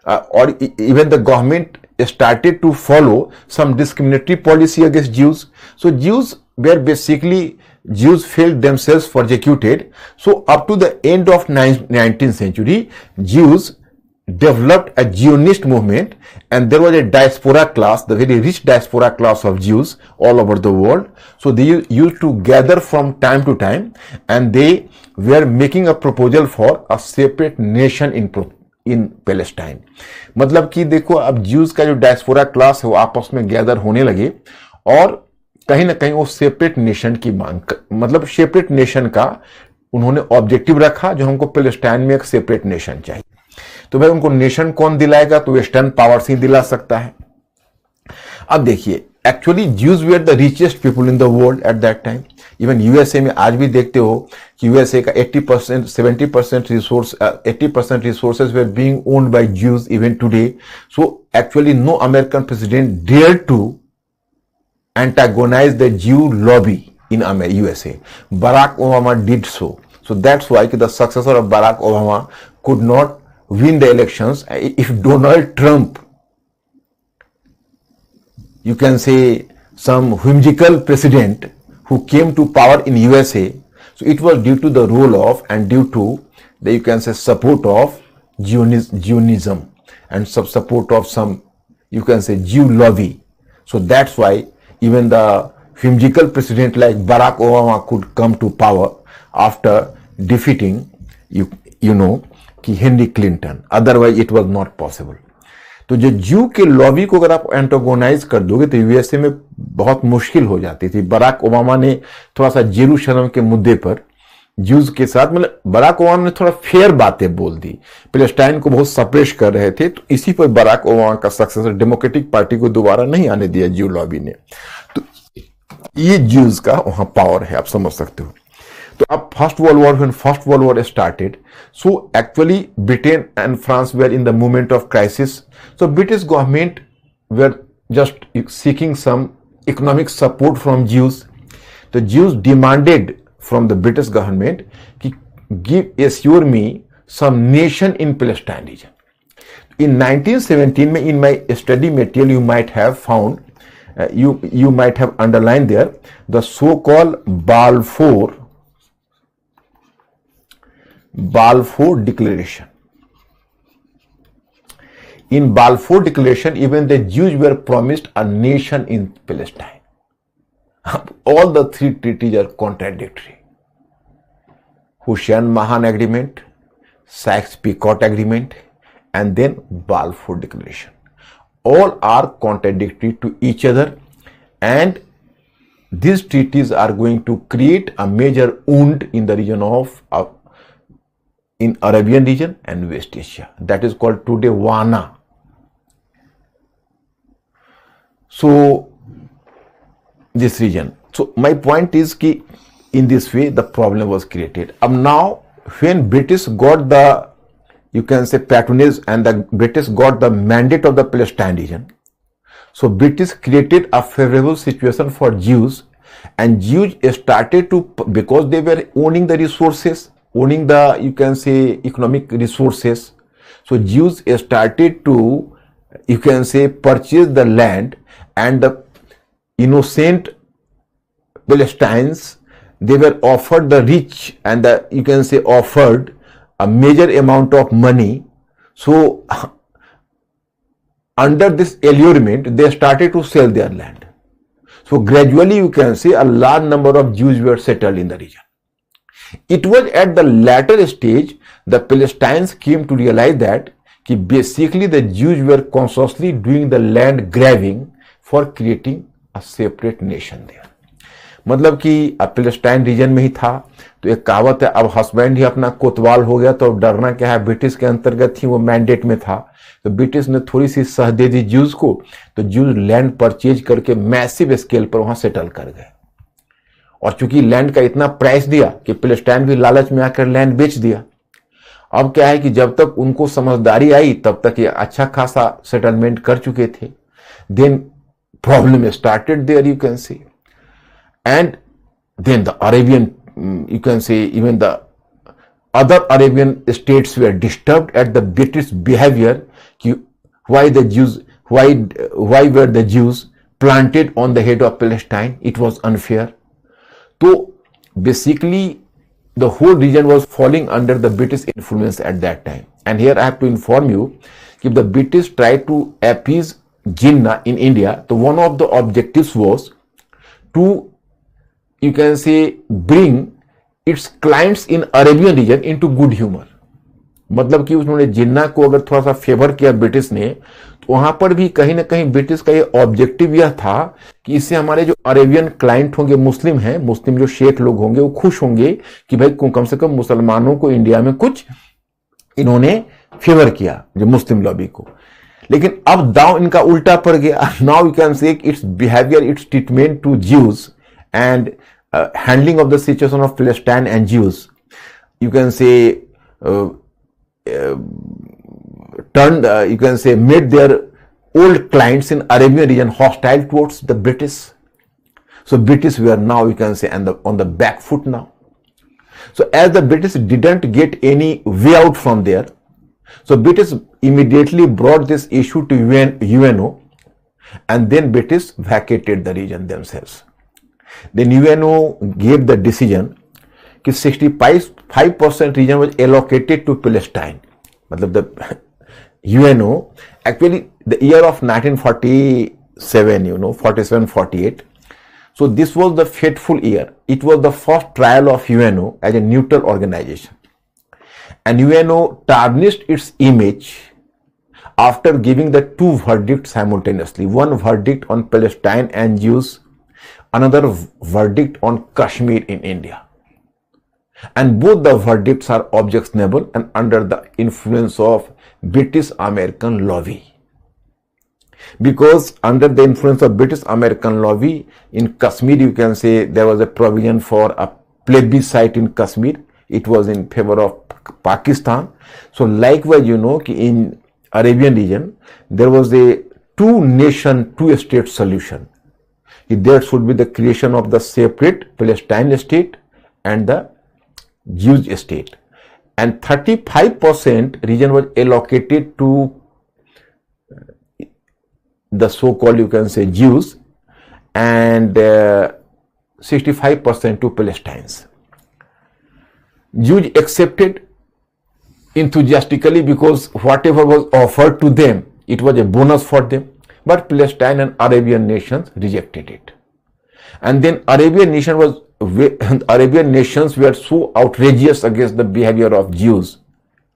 Speaker 1: or even the government started to follow some discriminatory policy against Jews. So Jews felt themselves persecuted. So up to the end of 19th century, Jews developed a Zionist movement, and there was a diaspora class, the very rich diaspora class of Jews all over the world. So they used to gather from time to time, and they were making a proposal for a separate nation in Palestine. मतलब कि देखो अब Jews का जो diaspora class है वो आपस में गैदर होने लगे और कहीं ना कहीं वो सेपरेट नेशन की मांग, मतलब सेपरेट नेशन का उन्होंने ऑब्जेक्टिव रखा, जो हमको पैलेस्टाइन में एक सेपरेट नेशन चाहिए। तो भाई उनको नेशन कौन दिलाएगा? तो वेस्टर्न पावर्स ही दिला सकता है। अब देखिए actually Jews were the richest people in the world at that time. Even USA में आज भी देखते हो कि यूएसए का 80% 70% resource 80% resources were being owned by Jews even today. So actually no American president dare to antagonize the Jew lobby in USA. Barack Obama did so. So that's why the successor of Barack Obama could not win the elections. If Donald Trump, you can say some whimsical president who came to power in USA, so it was due to the role of and due to the, you can say, support of Zionism and some support of some, you can say, Jew lobby. So that's why even the whimsical president like Barack Obama could come to power after defeating you know कि Henry Clinton, otherwise it was not possible. तो जो ज्यू के lobby को अगर आप antagonise कर दोगे तो यूएसए में बहुत मुश्किल हो जाती थी। बराक ओबामा ने थोड़ा सा जेरूशलेम के मुद्दे पर ज्यूज के साथ, मतलब बराक ओबामा ने थोड़ा फेयर बातें बोल दी, पैलेस्टाइन को बहुत सप्रेस कर रहे थे, तो इसी पर बराक ओबामा का सक्सेसर डेमोक्रेटिक पार्टी को दोबारा नहीं आने दिया ज्यू लॉबी ने। तो ये ज्यूज का वहां पावर है, आप समझ सकते हो। तो अब First World War started, so actually Britain and France were in the moment of crisis. So British government were just seeking some economic support from Jews. तो Jews demanded from the British government कि assure me some nation in Palestine region. In 1917 में in my study material you might have found you might have underlined there the so-called Balfour Declaration. In Balfour Declaration, even the Jews were promised a nation in Palestine. All the three treaties are contradictory. Hussein-Mahan Agreement, Sykes-Picot Agreement, and then Balfour Declaration. All are contradictory to each other, and these treaties are going to create a major wound in the region of in Arabian region and West Asia. That is called today WANA. So this region. So my point is कि in this way the problem was created. Now when British got the, you can say, patronage, and the British got the mandate of the Palestine region, so British created a favorable situation for Jews, and Jews started to, because they were owning the resources, owning the, you can say, economic resources, so Jews started to, you can say, purchase the land, and the innocent Palestinians, they were offered the rich, and the, you can say, offered a major amount of money. So under this allurement, they started to sell their land. So gradually, you can say, a large number of Jews were settled in the region. It was at the latter stage the Palestinians came to realize that basically the Jews were consciously doing the land grabbing for creating a separate nation there. मतलब कि अब Palestine reason में ही था, तो एक कहावत है, अब हस्बैंड ही अपना कोतवाल हो गया तो डरना क्या है, ब्रिटिश के अंतर्गत थी, वो मैंडेट में था, तो ब्रिटिश ने थोड़ी सी सह दे दी ज्यूज को, तो ज्यूज लैंड परचेज करके मैसिव स्केल पर वहां सेटल कर गए। और चूंकि लैंड का इतना प्राइस दिया कि पैलेस्टाइन भी लालच में आकर लैंड बेच दिया। अब क्या है कि जब तक उनको समझदारी आई तब तक ये अच्छा खासा सेटलमेंट कर चुके थे। Then problem started there, you can see, and then the Arabian, you can say, even the other Arabian states were disturbed at the British behavior. Why the Jews, why were the Jews planted on the head of Palestine? It was unfair. So basically the whole region was falling under the British influence at that time. And here I have to inform you, if the British tried to appease Jinnah in India, so one of the objectives was to, you can say, bring its clients in Arabian region into good humor. मतलब कि उन्होंने जिन्ना को अगर थोड़ा सा favour किया British ने, तो वहां पर भी कहीं ना कहीं ब्रिटिश का ये ऑब्जेक्टिव यह था कि इससे हमारे जो अरेबियन क्लाइंट होंगे, मुस्लिम हैं, मुस्लिम जो शेख लोग होंगे, वो खुश होंगे कि भाई कम से कम मुसलमानों को इंडिया में कुछ इन्होंने फेवर किया, जो मुस्लिम लॉबी को। लेकिन अब दांव इनका उल्टा पड़ गया। Now you can say its behaviour, its treatment to Jews and handling of the situation of Palestine and Jews, you can say, turned, you can say, made their old clients in Arabian region hostile towards the British. So British were now, you can say, on the back foot now. So as the British didn't get any way out from there, so British immediately brought this issue to UNO, and then British vacated the region themselves. Then UNO gave the decision कि 65% region was allocated to Palestine. मतलब the UNO, actually the year of 1947, 47-48. So this was the fateful year. It was the first trial of UNO as a neutral organization. And UNO tarnished its image after giving the two verdicts simultaneously. One verdict on Palestine and Jews, another verdict on Kashmir in India. And both the verdicts are objectionable and under the influence of British-American lobby. Because under the influence of British-American lobby, in Kashmir, you can say, there was a provision for a plebiscite in Kashmir. It was in favor of Pakistan. So likewise, in Arabian region, there was a two-nation, two-state solution. There should be the creation of the separate Palestine state and the Jewish state. And 35% region was allocated to the so-called, you can say, Jews, and 65% to Palestinians. Jews accepted enthusiastically because whatever was offered to them, it was a bonus for them. But Palestine and Arabian nations rejected it. And then Arabian nations were so outrageous against the behavior of Jews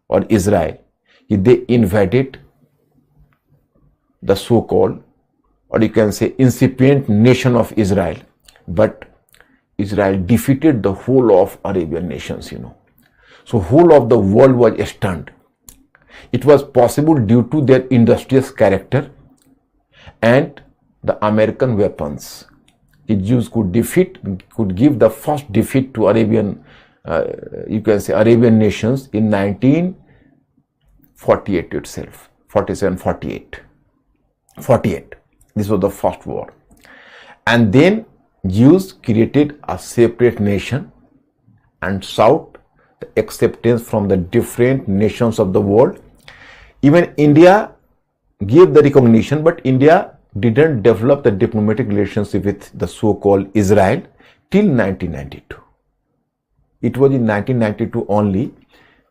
Speaker 1: or Israel, they invaded the so-called, or you can say, incipient nation of Israel. But Israel defeated the whole of Arabian nations, So whole of the world was stunned. It was possible due to their industrious character and the American weapons. The Jews could give the first defeat to Arabian nations in 1948 itself, 48. This was the first war. And then Jews created a separate nation and sought the acceptance from the different nations of the world. Even India gave the recognition, but India didn't develop the diplomatic relationship with the so-called Israel till 1992. It was in 1992 only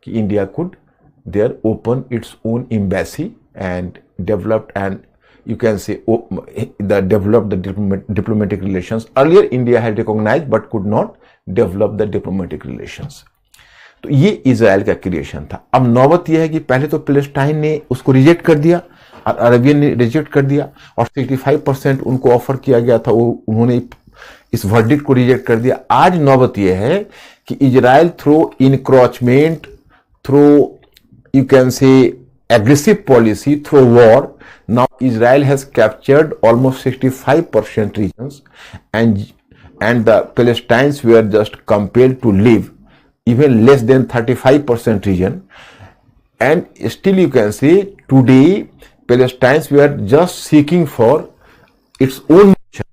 Speaker 1: India could there open its own embassy and developed, and you can say developed the diplomatic relations. Earlier India had recognized but could not develop the diplomatic relations. तो ये Israel का creation था. अब नौबत यह है कि पहले तो पैलेस्टाइन ने उसको रिजेक्ट कर दिया और अरबियन ने रिजेक्ट कर दिया, और 65% उनको ऑफर किया गया था, वो उन्होंने इस वर्डिक्ट को रिजेक्ट कर दिया. आज नौबत यह है कि Israel through encroachment, through you can से aggressive policy, through war, now Israel has captured almost 65% regions, and the Palestinians were just compelled to leave even less than 35% region. And still you can say today Palestinians were just seeking for its own nation.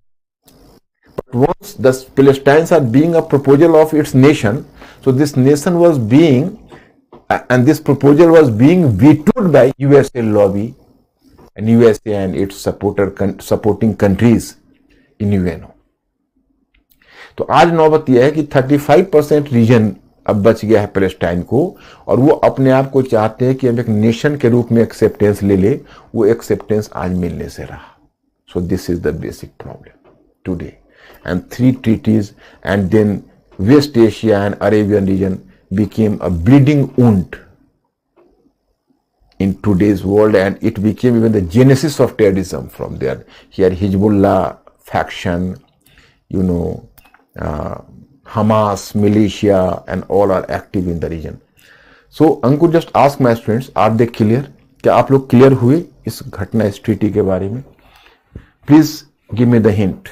Speaker 1: But once the Palestinians are being a proposal of its nation, so this nation was being, and this proposal was being vetoed by USA lobby and USA and its supporting countries in UNO. तो आज नौबत यह है कि 35% reason अब बच गया है पैलेस्टाइन को, और वो अपने आप को चाहते हैं कि हम एक नेशन के रूप में एक्सेप्टेंस ले ले. वो एक्सेप्टेंस आज मिलने से रहा. सो this is the basic problem today. And 3 treaties, and then West Asia and Arabian region became a bleeding wound in today's world, and it became even the genesis of terrorism from there. Here Hezbollah faction, Hamas, militia, and all are active in the region. So Ankur, just ask my students, are they clear? क्या आप लोग clear हुए इस घटना, इस treaty के बारे में? Please give me the hint.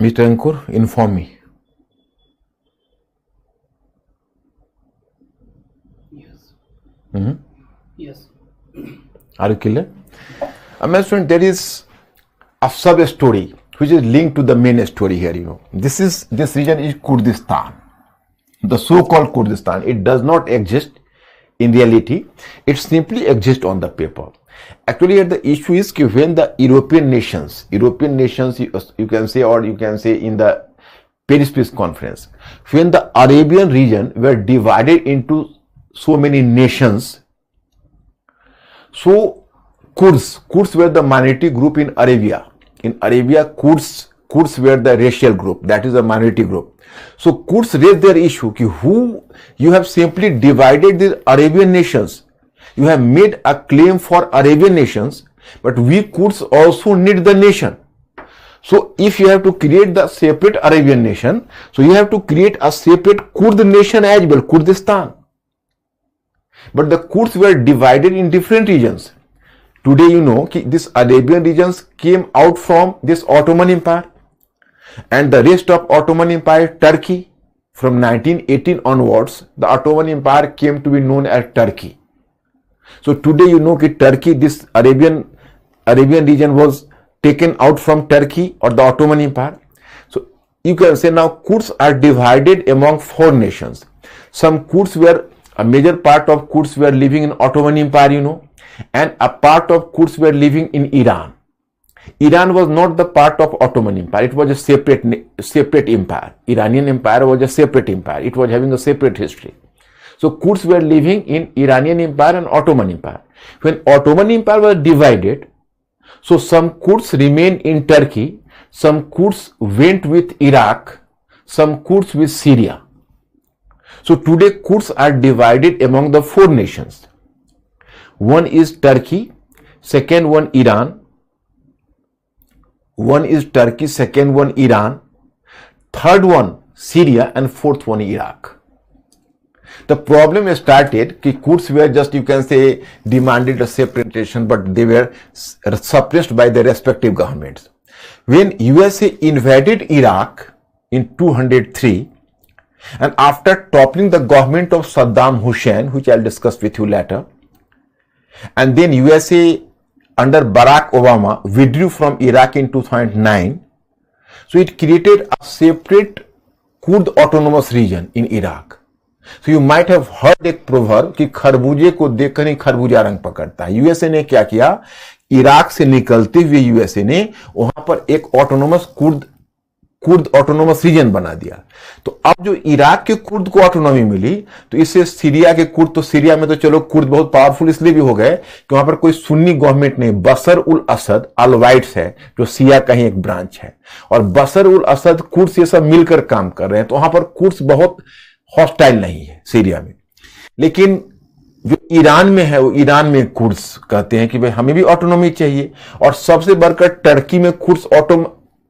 Speaker 1: Mr. Ankur, inform me.
Speaker 2: Yes.
Speaker 1: Mm-hmm.
Speaker 2: Yes.
Speaker 1: Are you clear? My student, there is a sub story which is linked to the main story here. This region is Kurdistan, the so-called Kurdistan. It does not exist in reality. It simply exists on the paper. Actually, the issue is when the European nations, you can say, or you can say in the Paris Peace Conference, when the Arabian region were divided into so many nations, so Kurds were the minority group in Arabia. In Arabia, Kurds were the racial group, that is a minority group. So Kurds raised their issue, who you have simply divided the Arabian nations. You have made a claim for Arabian nations, but we Kurds also need the nation. So if you have to create the separate Arabian nation, so you have to create a separate Kurd nation as well, Kurdistan. But the Kurds were divided in different regions. Today this Arabian regions came out from this Ottoman Empire, and the rest of Ottoman Empire, Turkey, from 1918 onwards, the Ottoman Empire came to be known as Turkey. So today you know that Turkey, this Arabian region was taken out from Turkey or the Ottoman Empire. So you can say now Kurds are divided among four nations. Some Kurds were, a major part of Kurds were living in Ottoman Empire, you know, and a part of Kurds were living in Iran. Iran was not the part of Ottoman Empire. It was a separate empire. Iranian Empire was a separate empire. It was having a separate history. So Kurds were living in Iranian Empire and Ottoman Empire. When Ottoman Empire was divided, so some Kurds remained in Turkey, some Kurds went with Iraq, some Kurds with Syria. So today Kurds are divided among the four nations. One is Turkey, second one Iran, one is Turkey, second one Iran, third one Syria, and fourth one Iraq. The problem started कि Kurds were just, you can say, demanded a separate nation, but they were suppressed by their respective governments. When USA invaded Iraq in 203, and after toppling the government of Saddam Hussein, which I'll discuss with you later, and then USA under Barack Obama withdrew from Iraq in 2009, so it created a separate Kurd autonomous region in Iraq. So you might have heard एक proverb कि खरबूजे को देखकर ही खरबूजा रंग पकड़ता है. USA ने क्या किया, इराक से निकलते हुए यूएसए ने वहां पर एक ऑटोनोमस कुर्द ऑटोनोमस रीजन बना दिया. तो अब जो इराक के कुर्द को ऑटोनॉमी मिली, तो इससे सीरिया के कुर्द, तो सीरिया में तो चलो कुर्द बहुत पावरफुल इसलिए भी हो गए कि वहां पर कोई सुन्नी गवर्नमेंट नहीं, बशर उल असद अलवाइट्स है जो सिया का ही एक ब्रांच है, और बशर उल असद कुर्द ये सब मिलकर काम कर रहे हैं. तो वहां पर कुर्द बहुत हॉस्टाइल नहीं है सीरिया में. लेकिन जो ईरान में है, वो ईरान में कुर्द्स कहते हैं कि भाई हमें भी ऑटोनॉमी चाहिए, और सबसे बढ़कर टर्की में कुर्द्स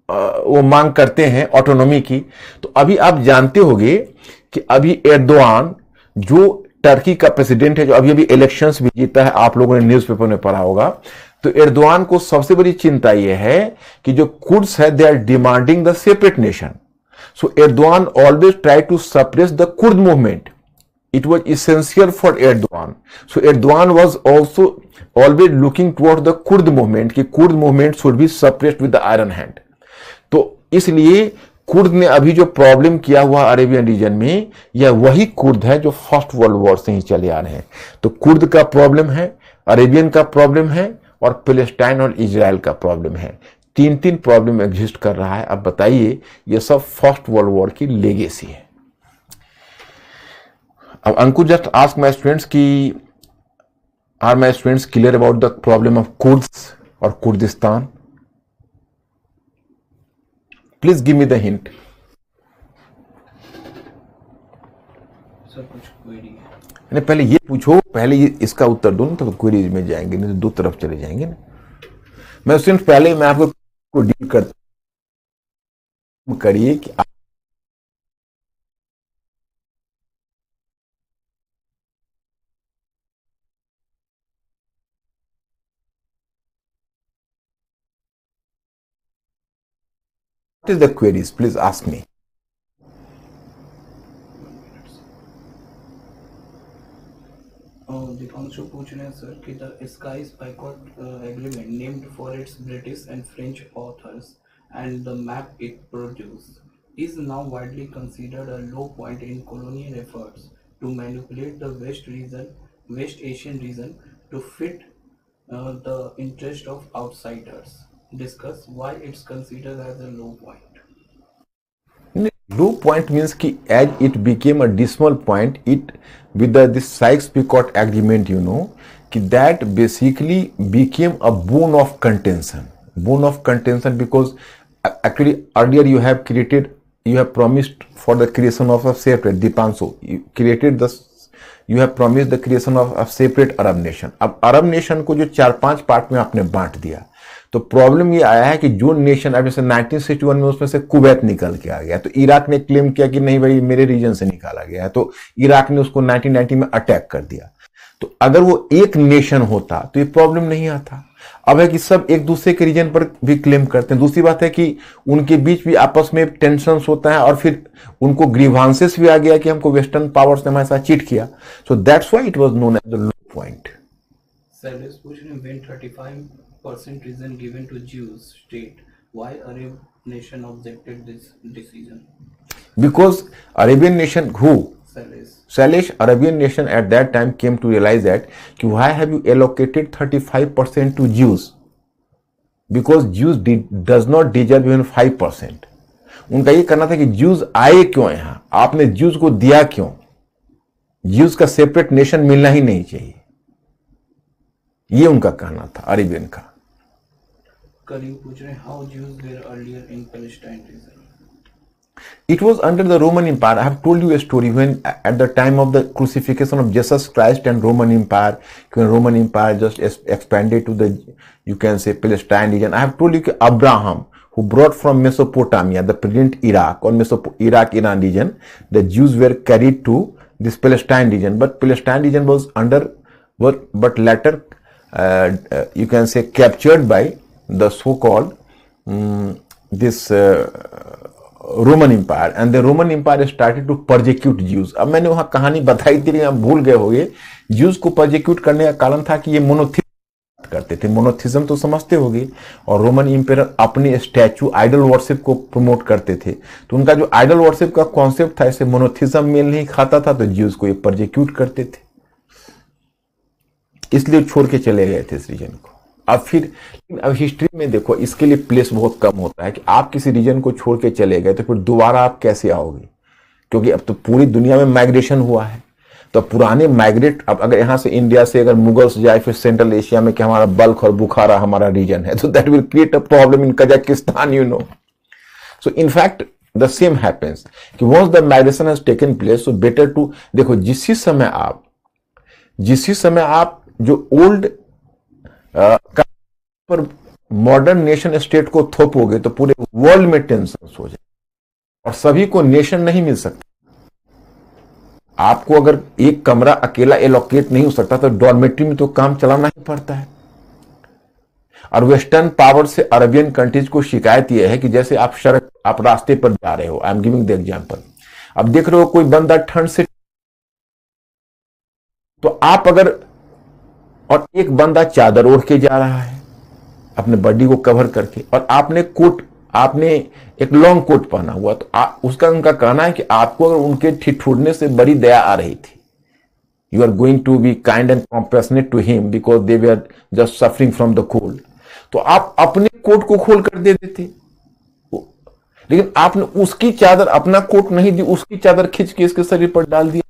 Speaker 1: वो मांग करते हैं ऑटोनॉमी की. तो अभी आप जानते होंगे कि अभी एर्दोआन जो टर्की का प्रेसिडेंट है, जो अभी अभी इलेक्शंस भी जीता है, आप लोगों ने न्यूज़पेपर में पढ़ा होगा, तो एर्दोआन को सबसे बड़ी चिंता यह है कि जो कुर्द्स है they are demanding the separate nation. So Erdogan always tried to suppress the Kurd movement. It was essential for Erdogan. So Erdogan was also always looking toward the Kurd movement कि Kurd movement should be suppressed with the iron hand. तो इसलिए Kurd ने अभी जो problem किया हुआ Arabian reason में, यह वही कुर्द है जो फर्स्ट वर्ल्ड वॉर से ही चले आ रहे हैं. तो कुर्द का प्रॉब्लम है, अरेबियन का प्रॉब्लम है, और पैलेस्टाइन और इजराइल का प्रॉब्लम है. तीन प्रॉब्लम एग्जिस्ट कर रहा है. अब बताइए, ये सब फर्स्ट वर्ल्ड वॉर की लेगेसी है. अब Ankur just ask my students कि are my students clear about the problem of Kurds और Kurdistan? Please give me the hint.
Speaker 2: Sir कुछ क्वेरी है?
Speaker 1: पहले ये पूछो, पहले इसका उत्तर दो ना, तो क्वेरीज में जाएंगे, नहीं तो दो तरफ चले जाएंगे ना. मैं स्टूडेंट पहले मैं आपको डील करता करिए कि what is the queries? Please ask me.
Speaker 2: Deepanshu पूछ रहे हैं सर कि the sky boycott agreement named for its British and French authors and the map it produced is now widely considered a low point in colonial efforts to manipulate the West Asian region to fit the interest of outsiders. Discuss why it's considered as a low point.
Speaker 1: Low point means कि as it became a decimal point, it with this Sykes-Picot agreement, you know, कि that basically became a bone of contention. Bone of contention because actually earlier you have promised for the creation of a separate Dipanshu. You have promised the creation of a separate Arab nation. अब अरब nation को जो 4-5 part में आपने बांट दिया, तो problem ये आया है कि जो नेशन अब जैसे 1961 में उसमें से कुवैत निकल के आ गया, तो इराक ने क्लेम किया कि नहीं भाई मेरे रीजन से निकाला गया है, तो इराक ने उसको 1990 में अटैक कर दिया. तो अगर वो एक नेशन होता तो ये प्रॉब्लम नहीं आता. अब है कि सब एक दूसरे के रीजन पर भी क्लेम करते हैं। दूसरी बात है कि उनके बीच भी आपस में टेंशन होता है और फिर उनको ग्रीवांसेस भी आ गया कि हमको वेस्टर्न पावर्स ने हमारे साथ चीट किया। So that's why it was known as the low point.
Speaker 2: Service question: when 35% reason given to Jews state, why Arab nation objected this decision?
Speaker 1: Because Arabian nation who?
Speaker 2: Service.
Speaker 1: Salish Arabian nation at that time came to realize that why have you allocated 35% to Jews? Because Jews does not deserve even 5%. उनका ये करना था कि Jews आए क्यों यहाँ, आपने Jews को दिया क्यों? Jews का सेपरेट नेशन मिलना ही नहीं चाहिए, ये उनका कहना था अरेबियन का।
Speaker 2: करीम पूछ रहे हैं, how Jews were earlier in Palestine region?
Speaker 1: It was under the Roman Empire. I have told you a story when at the time of the crucifixion of Jesus Christ and Roman Empire, when Roman Empire just expanded to the, you can say, Palestine region. I have told you that Abraham, who brought from Mesopotamia, the present Iraq or Iraq-Iran region, the Jews were carried to this Palestine region. But Palestine region was but later, you can say, captured by the so-called Roman Empire, and the Roman Empire started to persecute Jews. अब मैंने वहां कहानी बताई थी, आप भूल गए होंगे। Jews को persecute करने का कारण था कि ये मोनोथिज्म करते थे। मोनोथिज्म तो समझते होंगे। और रोमन इंपेरर अपने स्टैचू आइडल वर्शिप को प्रमोट करते थे, तो उनका जो आइडल वर्शिप का कॉन्सेप्ट था, इसे मोनोथिज्म मेल नहीं खाता था, तो Jews को ये persecute करते थे, इसलिए छोड़ के चले गए थे इस रीजन को। अब हिस्ट्री में देखो, इसके लिए प्लेस बहुत कम होता है कि आप किसी रीजन को छोड़ के चले गए तो फिर दोबारा आप कैसे आओगे, क्योंकि अब तो पूरी दुनिया में माइग्रेशन हुआ है। तो पुराने माइग्रेट, अब अगर यहां से इंडिया से अगर मुगल्स जाए फिर सेंट्रल एशिया में कि हमारा बल्ख और बुखारा हमारा रीजन है, तो that will create a problem in Kazakhstan, you know. So in fact the same happens कि once the migration has taken place, so better to, देखो जिस समय आप जो ओल्ड पर मॉडर्न नेशन स्टेट को थोपोगे तो पूरे वर्ल्ड में टेंशन हो जाए, और सभी को नेशन नहीं मिल सकता। आपको अगर एक कमरा अकेला एलोकेट नहीं हो सकता तो डॉर्मेट्री में तो काम चलाना ही पड़ता है। और वेस्टर्न पावर से अरबियन कंट्रीज को शिकायत यह है कि जैसे आप रास्ते पर जा रहे हो, I am giving the example, अब देख रहे हो कोई बंदा ठंड से, तो आप अगर, और एक बंदा चादर ओढ़ के जा रहा है अपने बॉडी को कवर करके, और आपने एक लॉन्ग कोट पहना हुआ, तो उनका कहना है कि आपको अगर उनके ठिठुरने से बड़ी दया आ रही थी, you are going to be kind and compassionate to him because they were just suffering from the cold, तो आप अपने कोट को खोल कर दे देते। लेकिन आपने उसकी चादर, अपना कोट नहीं दी, उसकी चादर खींच के इसके शरीर पर डाल दिया,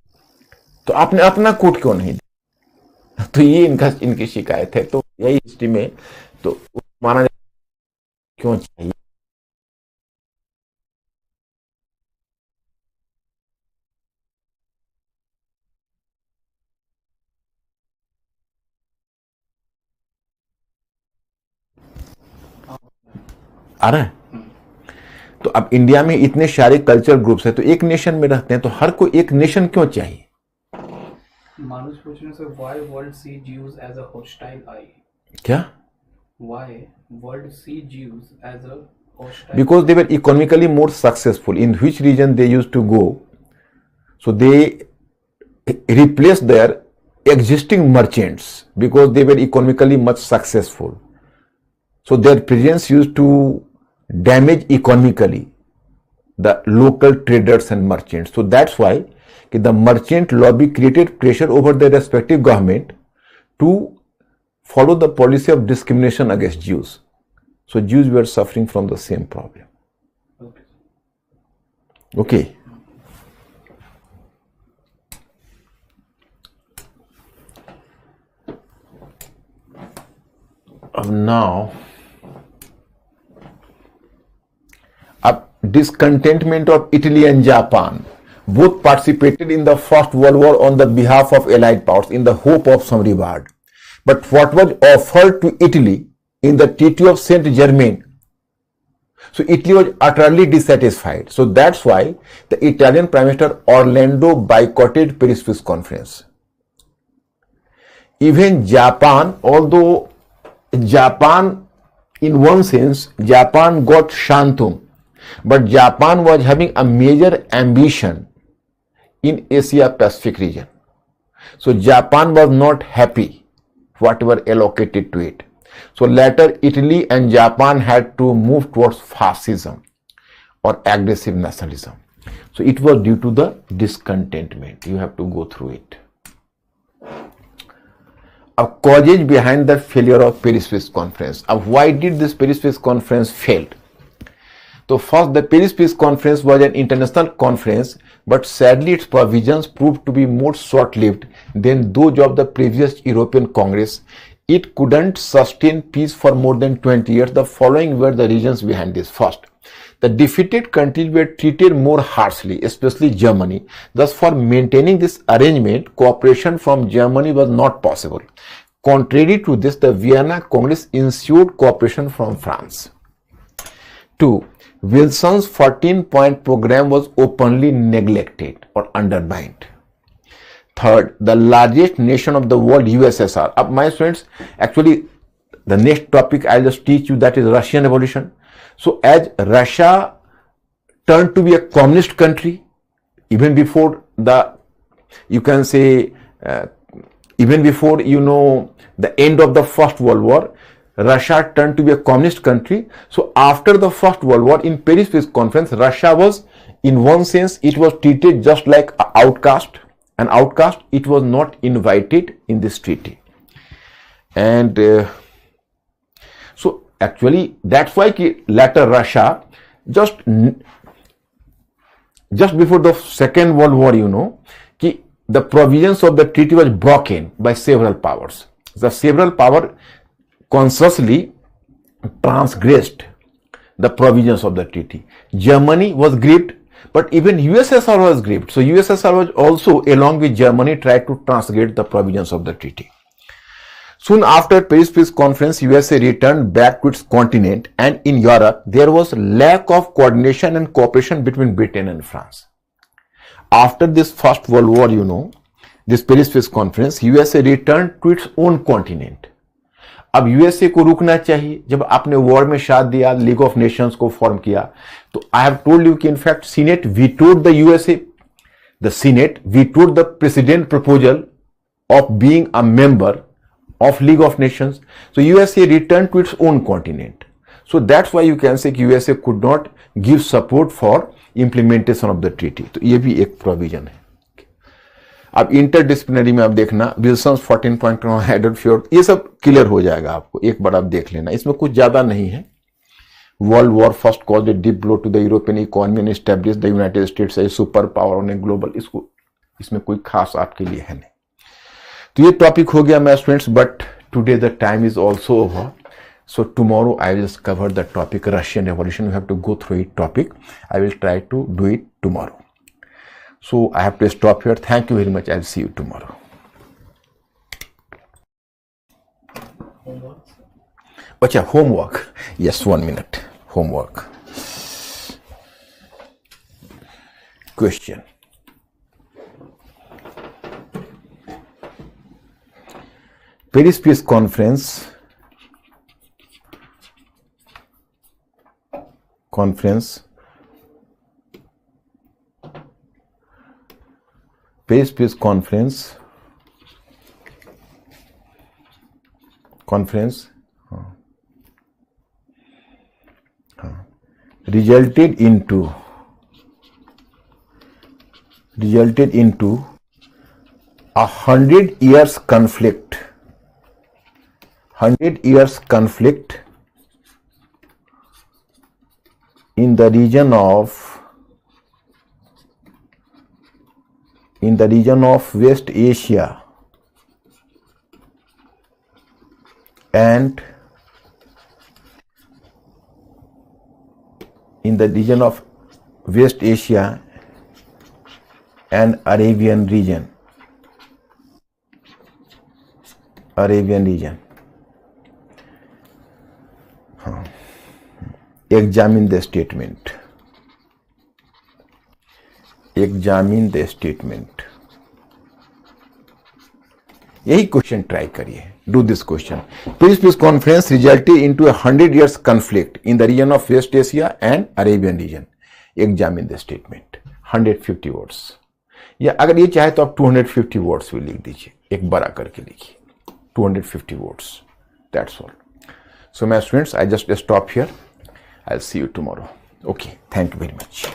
Speaker 1: तो आपने अपना कोट क्यों नहीं दिया? तो ये इनकी शिकायत है। तो यही हिस्ट्री में तो माना क्यों चाहिए। आ रहा है। तो अब इंडिया में इतने सारे कल्चर ग्रुप्स है, तो एक नेशन में रहते हैं, तो हर को एक नेशन क्यों चाहिए?
Speaker 2: मानुष पूछने से, why world see Jews as a hostile eye?
Speaker 1: क्या?
Speaker 2: Why world see Jews as a hostile?
Speaker 1: Because they were economically more successful. In which region they used to go, so they replaced their existing merchants because they were economically much successful. So their presence used to damage economically the local traders and merchants. So that's why the merchant lobby created pressure over their respective government to follow the policy of discrimination against Jews. So Jews were suffering from the same problem. Okay. Now, discontentment of Italy and Japan both participated in the First World War on the behalf of Allied powers in the hope of some reward. But what was offered to Italy in the Treaty of Saint Germain, so Italy was utterly dissatisfied. So that's why the Italian Prime Minister Orlando boycotted Paris Peace Conference. Even Japan, although Japan, in one sense, Japan got Shantung, but Japan was having a major ambition in Asia Pacific region. So Japan was not happy whatever allocated to it. So later Italy and Japan had to move towards fascism or aggressive nationalism. So it was due to the discontentment. You have to go through it. Causes behind the failure of Paris Peace Conference. Why did this Paris Peace Conference fail? So first, the Paris Peace Conference was an international conference, but sadly its provisions proved to be more short-lived than those of the previous European Congress. It couldn't sustain peace for more than 20 years. The following were the reasons behind this. First, the defeated countries were treated more harshly, especially Germany. Thus, for maintaining this arrangement, cooperation from Germany was not possible. Contrary to this, the Vienna Congress ensured cooperation from France. 2. Wilson's 14-point program was openly neglected or undermined. Third, the largest nation of the world, USSR. My students, actually, the next topic I'll just teach you, that is Russian Revolution. So as Russia turned to be a communist country, even before the, you can say, even before, the end of the First World War, Russia turned to be a communist country. So after the First World War, in Paris Peace Conference, Russia was, in one sense, it was treated just like an outcast. An outcast, it was not invited in this treaty. And so actually, that's why later Russia, just before the Second World War, the provisions of the treaty was broken by several powers. The several powers consciously transgressed the provisions of the treaty. Germany was grieved, but even USSR was grieved. So USSR was also, along with Germany, tried to transgress the provisions of the treaty. Soon after Paris Peace Conference, USA returned back to its continent, and in Europe, there was lack of coordination and cooperation between Britain and France. After this First World War, this Paris Peace Conference, USA returned to its own continent. अब USA को रुकना चाहिए. जब आपने war में साथ दिया, League of Nations को फॉर्म किया, तो आई हैव टोल्ड यू कि in fact Senate vetoed the USA, the Senate vetoed the president proposal of being a member of League of Nations. So USA returned to its own continent. So that's why you can say कि USA could not give support for implementation of the treaty. तो ये भी एक provision है. अब interdisciplinary में आप देखना, विल्सन 14 पॉइंट हेडरफील्ड, ये सब क्लियर हो जाएगा आपको, एक बार आप देख लेना, इसमें कुछ ज्यादा नहीं है. World War first cause a deep blow to the European economy and establish the United States a super power on a global. इसको, इसमें कोई खास आपके लिए है नहीं. तो ये टॉपिक हो गया मेरे students, but today the time is also over. So tomorrow I will cover the topic Russian Revolution. We have to go through it topic. I will try to do it tomorrow. So I have to stop here. Thank you very much. I'll see you tomorrow.
Speaker 2: Homework.
Speaker 1: Acha, homework. Yes, 1 minute. Homework. Question. Paris Peace Conference Paris Peace Conference resulted into 100 years conflict. 100 years conflict in the region of West Asia and in the region of West Asia and Arabian region. Examine the statement. यही question try करिए. Do this question. Piece conference resulted into 100 years conflict in the region of West Asia and Arabian region. Examine the statement. 150 words. या अगर ये चाहे तो आप 250 words भी लिख दीजिए, एक बड़ा करके लिखिए. 250 words. That's all. So my students, I just stop here. I'll see you tomorrow. Okay. Thank you very much.